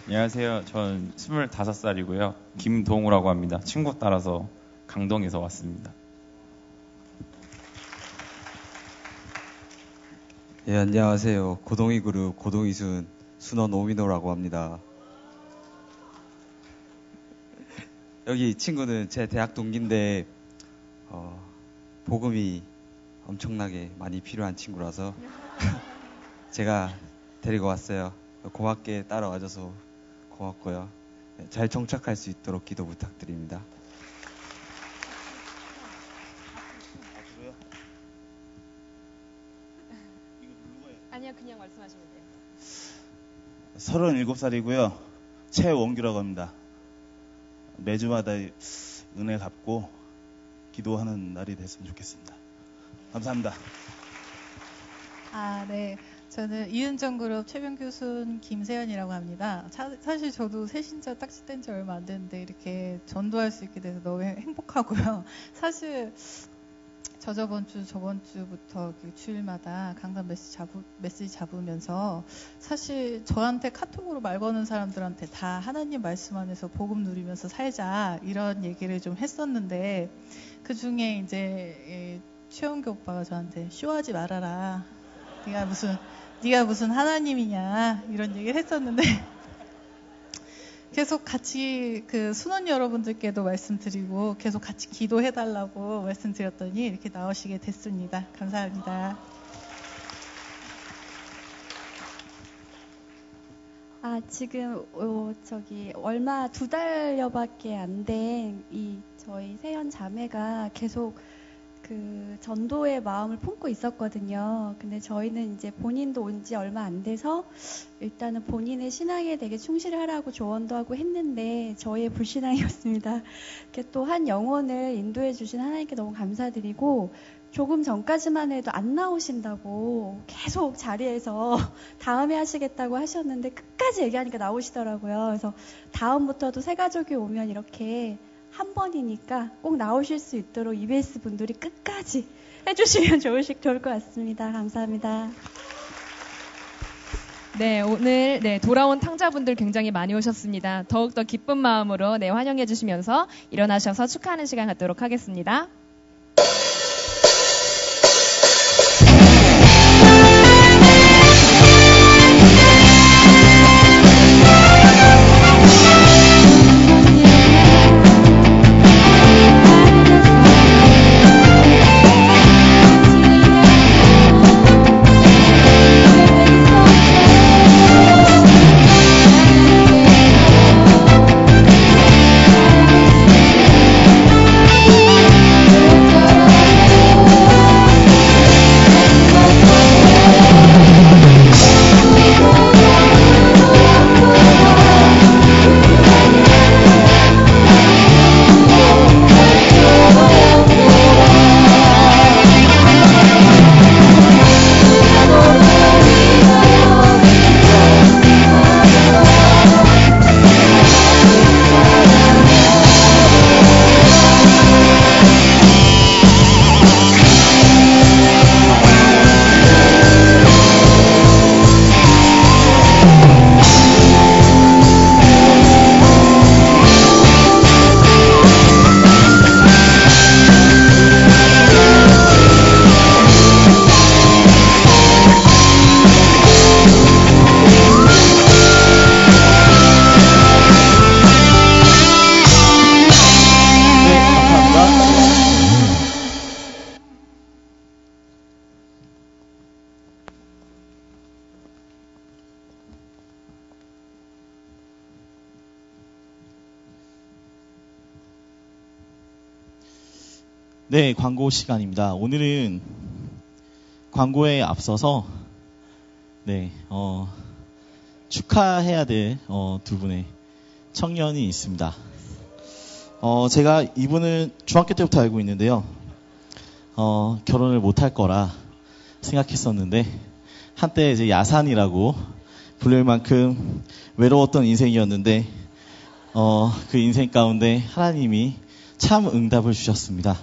안녕하세요. 전 25살이고요. 김동우라고 합니다. 친구 따라서 강동에서 왔습니다. 예, 안녕하세요. 고동이 그룹 고동이순 순원 오민호라고 합니다. 여기 친구는 제 대학 동기인데 복음이 엄청나게 많이 필요한 친구라서 제가 데리고 왔어요. 고맙게 따라와줘서 고맙고요. 잘 정착할 수 있도록 기도 부탁드립니다. 아니요, 그냥 말씀하시면 돼요. 37살이고요. 최원규라고 합니다. 매주마다 은혜 갚고 기도하는 날이 됐으면 좋겠습니다. 감사합니다. 네. 저는 이은정 그룹 최병규순 김세연이라고 합니다. 사실 저도 새신자 딱지 뗀 지 얼마 안 됐는데 이렇게 전도할 수 있게 돼서 너무 행복하고요. 사실 저번 주부터 주일마다 강단 메시지 잡으면서 사실 저한테 카톡으로 말 거는 사람들한테 다 하나님 말씀 안에서 복음 누리면서 살자 이런 얘기를 좀 했었는데 그 중에 이제 최원규 오빠가 저한테 쇼하지 말아라. 네가 무슨 하나님이냐 이런 얘기를 했었는데 계속 같이 그 순원 여러분들께도 말씀드리고 계속 같이 기도해달라고 말씀드렸더니 이렇게 나오시게 됐습니다. 감사합니다. 지금 얼마 2달여밖에 안 된 저희 세연 자매가 계속 그 전도의 마음을 품고 있었거든요. 근데 저희는 이제 본인도 온 지 얼마 안 돼서 일단은 본인의 신앙에 되게 충실하라고 조언도 하고 했는데 저희의 불신앙이었습니다. 이렇게 또 한 영혼을 인도해 주신 하나님께 너무 감사드리고 조금 전까지만 해도 안 나오신다고 계속 자리에서 다음에 하시겠다고 하셨는데 끝까지 얘기하니까 나오시더라고요. 그래서 다음부터도 새 가족이 오면 이렇게 한 번이니까 꼭 나오실 수 있도록 EBS 분들이 끝까지 해주시면 좋을 것 같습니다. 감사합니다. 네, 오늘 돌아온 탕자분들 굉장히 많이 오셨습니다. 더욱더 기쁜 마음으로 환영해 주시면서 일어나셔서 축하하는 시간 갖도록 하겠습니다. 네, 광고 시간입니다. 오늘은 광고에 앞서서 축하해야 될 두 분의 청년이 있습니다. 제가 이분을 중학교 때부터 알고 있는데요. 결혼을 못할 거라 생각했었는데 한때 이제 야산이라고 불릴 만큼 외로웠던 인생이었는데 그 인생 가운데 하나님이 참 응답을 주셨습니다.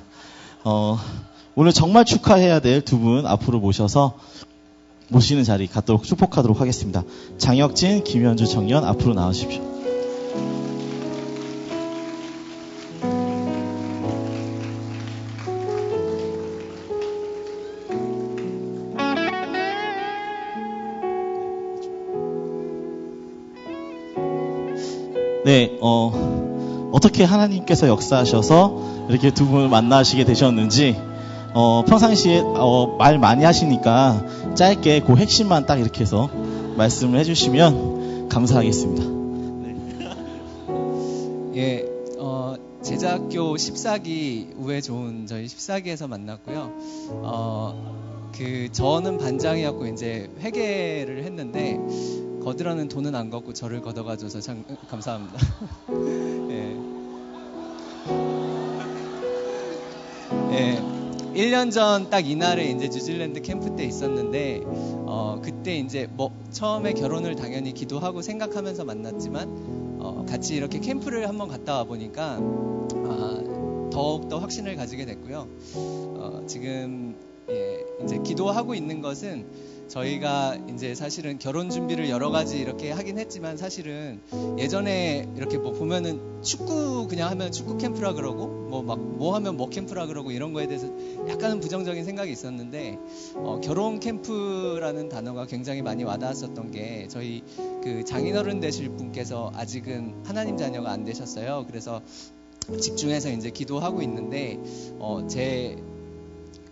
오늘 정말 축하해야 될 두 분 앞으로 모시는 자리 갖도록 축복하도록 하겠습니다. 장혁진, 김현주 청년 앞으로 나와주십시오. 네, 어떻게 하나님께서 역사하셔서 이렇게 두 분을 만나시게 되셨는지, 평상시에, 말 많이 하시니까 짧게 그 핵심만 딱 이렇게 해서 말씀을 해주시면 감사하겠습니다. 예, 제자학교 14기 우애 좋은 저희 14기에서 만났고요. 저는 반장이었고 이제 회계를 했는데, 거드라는 돈은 안 걷고 저를 걷어가줘서 참 감사합니다. 예. 예. 1년 전 딱 이날에 이제 뉴질랜드 캠프 때 있었는데, 그때 이제 처음에 결혼을 당연히 기도하고 생각하면서 만났지만, 같이 이렇게 캠프를 한번 갔다 와 보니까, 더욱더 확신을 가지게 됐고요. 지금, 이제 기도하고 있는 것은 저희가 이제 사실은 결혼 준비를 여러 가지 이렇게 하긴 했지만 사실은 예전에 이렇게 보면은 축구 그냥 하면 축구 캠프라 그러고 뭐 하면 뭐 캠프라 그러고 이런 거에 대해서 약간은 부정적인 생각이 있었는데 결혼 캠프라는 단어가 굉장히 많이 와닿았었던 게 저희 그 장인어른 되실 분께서 아직은 하나님 자녀가 안 되셨어요. 그래서 집중해서 이제 기도하고 있는데 제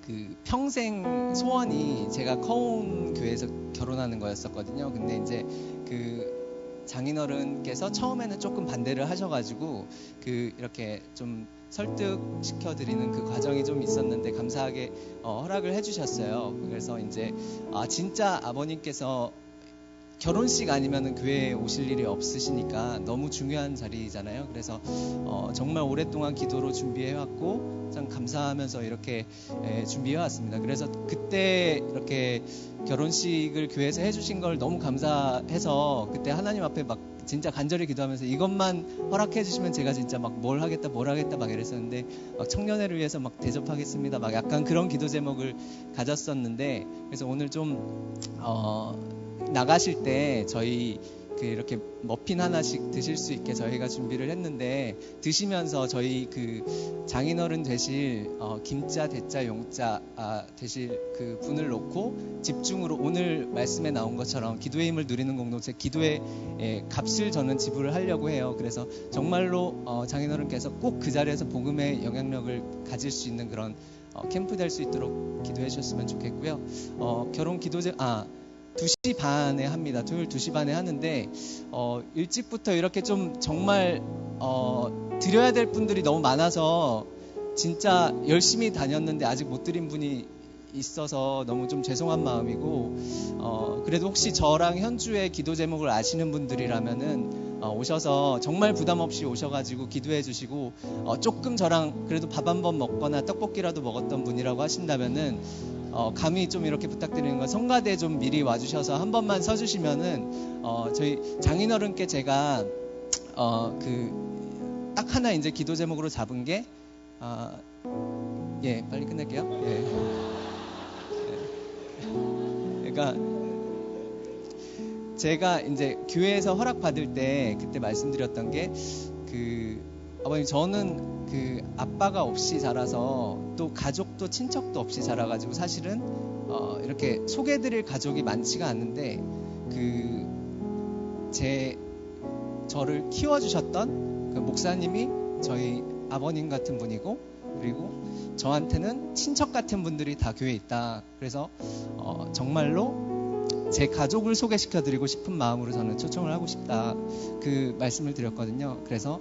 그 평생 소원이 제가 커온 교회에서 결혼하는 거였었거든요. 근데 이제 그 장인어른께서 처음에는 조금 반대를 하셔가지고 이렇게 좀 설득시켜 드리는 그 과정이 좀 있었는데 감사하게 허락을 해주셨어요. 그래서 이제 진짜 아버님께서 결혼식 아니면은 교회에 오실 일이 없으시니까 너무 중요한 자리잖아요. 그래서 정말 오랫동안 기도로 준비해왔고 참 감사하면서 이렇게 준비해왔습니다. 그래서 그때 이렇게 결혼식을 교회에서 해주신 걸 너무 감사해서 그때 하나님 앞에 막 진짜 간절히 기도하면서 이것만 허락해 주시면 제가 진짜 막 뭘 하겠다 막 이랬었는데 막 청년회를 위해서 막 대접하겠습니다 막 약간 그런 기도 제목을 가졌었는데 그래서 오늘 좀 나가실 때 저희 이렇게 머핀 하나씩 드실 수 있게 저희가 준비를 했는데 드시면서 저희 그 장인어른 되실 김자, 대자, 용자 되실 그 분을 놓고 집중으로 오늘 말씀에 나온 것처럼 기도의 힘을 누리는 공동체 기도의 값을 저는 지불을 하려고 해요. 그래서 정말로 장인어른께서 꼭 그 자리에서 복음의 영향력을 가질 수 있는 그런 캠프 될 수 있도록 기도해 주셨으면 좋겠고요. 결혼 기도제 2시 반에 합니다. 토요일 2시 반에 하는데 일찍부터 이렇게 좀 정말 드려야 될 분들이 너무 많아서 진짜 열심히 다녔는데 아직 못 드린 분이 있어서 너무 좀 죄송한 마음이고 그래도 혹시 저랑 현주의 기도 제목을 아시는 분들이라면은 오셔서 정말 부담 없이 오셔가지고 기도해 주시고 조금 저랑 그래도 밥 한 번 먹거나 떡볶이라도 먹었던 분이라고 하신다면은 감히 좀 이렇게 부탁드리는 건 성가대 좀 미리 와주셔서 한 번만 서주시면은 저희 장인어른께 제가 딱 하나 이제 기도 제목으로 잡은 게 예, 빨리 끝낼게요. 예. 그러니까 제가 이제 교회에서 허락 받을 때 그때 말씀드렸던 게 아버님 저는 아빠가 없이 자라서 또 가족도 친척도 없이 자라가지고 사실은 이렇게 소개해드릴 가족이 많지가 않는데 저를 키워주셨던 그 목사님이 저희 아버님 같은 분이고 그리고 저한테는 친척 같은 분들이 다 교회에 있다. 그래서 정말로 제 가족을 소개시켜드리고 싶은 마음으로 저는 초청을 하고 싶다. 그 말씀을 드렸거든요. 그래서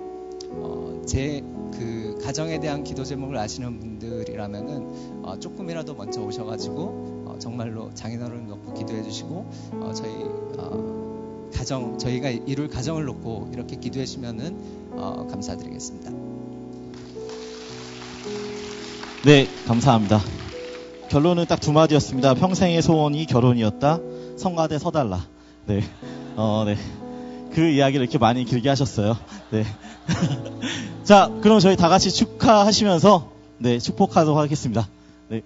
제 그 가정에 대한 기도 제목을 아시는 분들이라면은 조금이라도 먼저 오셔가지고 정말로 장인어른 놓고 기도해 주시고 저희 저희가 이룰 가정을 놓고 이렇게 기도해 주시면은 감사드리겠습니다. 네, 감사합니다. 결론은 딱 두 마디였습니다. 평생의 소원이 결혼이었다. 성가대 서달라. 네, 네. 그 이야기를 이렇게 많이 길게 하셨어요. 네. 자, 그럼 저희 다 같이 축하하시면서 네, 축복하도록 하겠습니다. 네.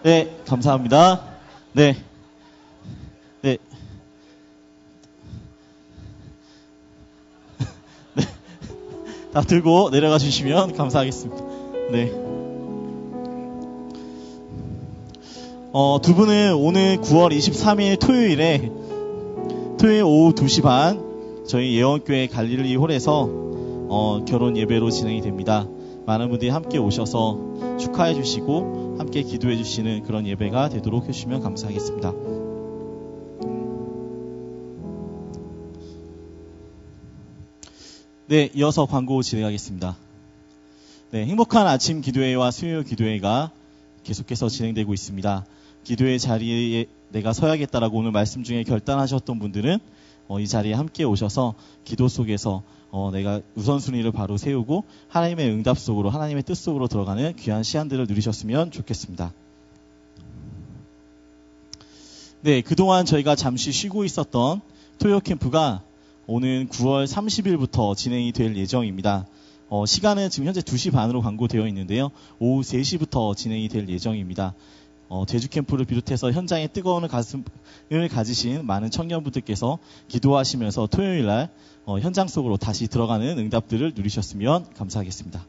네, 감사합니다. 네. 네. 네. 다 들고 내려가 주시면 감사하겠습니다. 네. 두 분은 오늘 9월 23일 토요일 오후 2시 반 저희 예원교회 갈릴리 홀에서 결혼 예배로 진행이 됩니다. 많은 분들이 함께 오셔서 축하해 주시고 함께 기도해 주시는 그런 예배가 되도록 해주시면 감사하겠습니다. 네, 이어서 광고 진행하겠습니다. 네, 행복한 아침 기도회와 수요 기도회가 계속해서 진행되고 있습니다. 기도회 자리에 내가 서야겠다라고 오늘 말씀 중에 결단하셨던 분들은 이 자리에 함께 오셔서 기도 속에서 내가 우선순위를 바로 세우고 하나님의 응답 속으로 하나님의 뜻 속으로 들어가는 귀한 시간들을 누리셨으면 좋겠습니다. 네, 그동안 저희가 잠시 쉬고 있었던 토요 캠프가 오는 9월 30일부터 진행이 될 예정입니다. 시간은 지금 현재 2시 반으로 광고되어 있는데요. 오후 3시부터 진행이 될 예정입니다. 제주 캠프를 비롯해서 현장에 뜨거운 가슴을 가지신 많은 청년분들께서 기도하시면서 토요일날 현장 속으로 다시 들어가는 응답들을 누리셨으면 감사하겠습니다.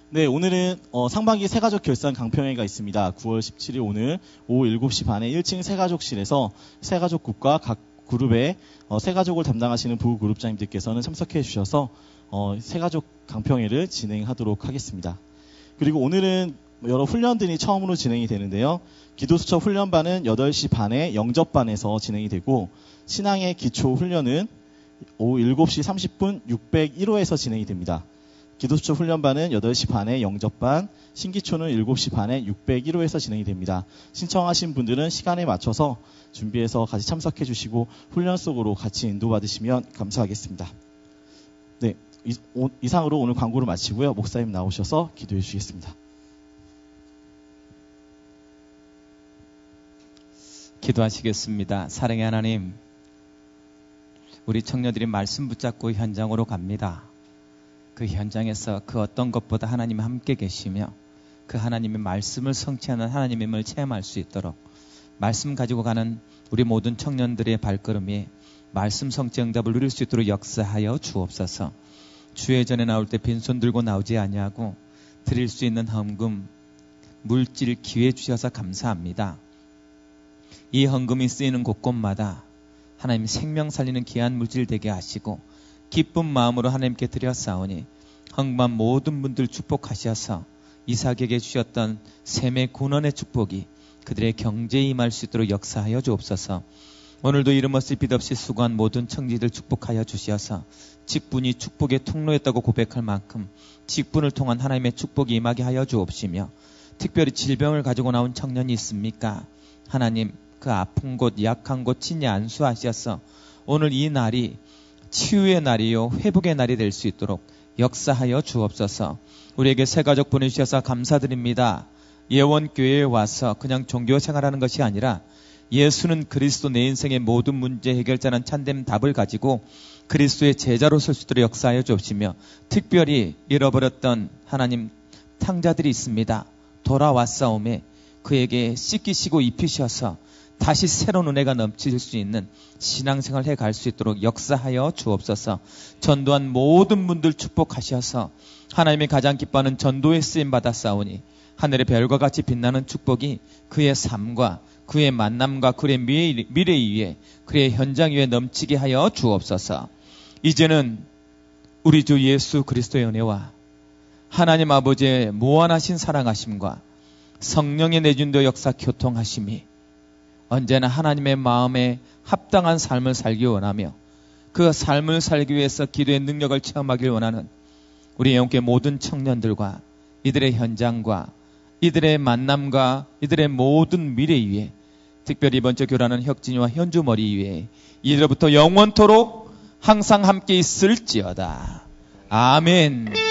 네, 오늘은 상반기 새가족 결산 강평회가 있습니다. 9월 17일 오늘 오후 7시 반에 1층 새가족실에서 새가족국과 각 그룹의 새가족을 담당하시는 부그룹장님들께서는 참석해 주셔서 새가족 강평회를 진행하도록 하겠습니다. 그리고 오늘은 여러 훈련들이 처음으로 진행이 되는데요. 기도수첩 훈련반은 8시 반에 영접반에서 진행이 되고 신앙의 기초 훈련은 오후 7시 30분 601호에서 진행이 됩니다. 기도수첩 훈련반은 8시 반에 영접반, 신기초는 7시 반에 601호에서 진행이 됩니다. 신청하신 분들은 시간에 맞춰서 준비해서 같이 참석해 주시고 훈련 속으로 같이 인도받으시면 감사하겠습니다. 네, 이상으로 오늘 광고를 마치고요. 목사님 나오셔서 기도해 주시겠습니다. 기도하시겠습니다. 사랑의 하나님, 우리 청년들이 말씀 붙잡고 현장으로 갑니다. 그 현장에서 그 어떤 것보다 하나님이 함께 계시며 그 하나님의 말씀을 성취하는 하나님임을 체험할 수 있도록 말씀 가지고 가는 우리 모든 청년들의 발걸음이 말씀 성취 응답을 누릴 수 있도록 역사하여 주옵소서. 주의 전에 나올 때 빈손 들고 나오지 아니하고 드릴 수 있는 헌금, 물질, 기회 주셔서 감사합니다. 이 헌금이 쓰이는 곳곳마다 하나님 생명 살리는 귀한 물질 되게 하시고 기쁜 마음으로 하나님께 드렸사오니 헌금한 모든 분들 축복하셔서 이삭에게 주셨던 샘의 군원의 축복이 그들의 경제에 임할 수 있도록 역사하여 주옵소서. 오늘도 이름 없이 빛 없이 수고한 모든 청지들 축복하여 주시어서 직분이 축복의 통로였다고 고백할 만큼 직분을 통한 하나님의 축복이 임하게 하여 주옵시며 특별히 질병을 가지고 나온 청년이 있습니까? 하나님 그 아픈 곳 약한 곳 친히 안수하셔서 오늘 이 날이 치유의 날이요 회복의 날이 될 수 있도록 역사하여 주옵소서. 우리에게 새 가족 보내주셔서 감사드립니다. 예원교회에 와서 그냥 종교 생활하는 것이 아니라 예수는 그리스도 내 인생의 모든 문제 해결자는 참된 답을 가지고 그리스도의 제자로 설 수 있도록 역사하여 주옵시며 특별히 잃어버렸던 하나님 탕자들이 있습니다. 돌아왔사오매 그에게 씻기시고 입히셔서 다시 새로운 은혜가 넘칠 수 있는 신앙생활 해갈 수 있도록 역사하여 주옵소서. 전도한 모든 분들 축복하셔서 하나님이 가장 기뻐하는 전도에 쓰임 받았사오니 하늘의 별과 같이 빛나는 축복이 그의 삶과 그의 만남과 그의 미래 위에 그의 현장 위에 넘치게 하여 주옵소서. 이제는 우리 주 예수 그리스도의 은혜와 하나님 아버지의 무한하신 사랑하심과 성령의 내준도 역사 교통하심이 언제나 하나님의 마음에 합당한 삶을 살기 원하며 그 삶을 살기 위해서 기도의 능력을 체험하길 원하는 우리 영계 모든 청년들과 이들의 현장과 이들의 만남과 이들의 모든 미래 위에 특별히 이번 주 교라는 혁진이와 현주 머리 위에 이제부터 영원토록 항상 함께 있을지어다. 아멘.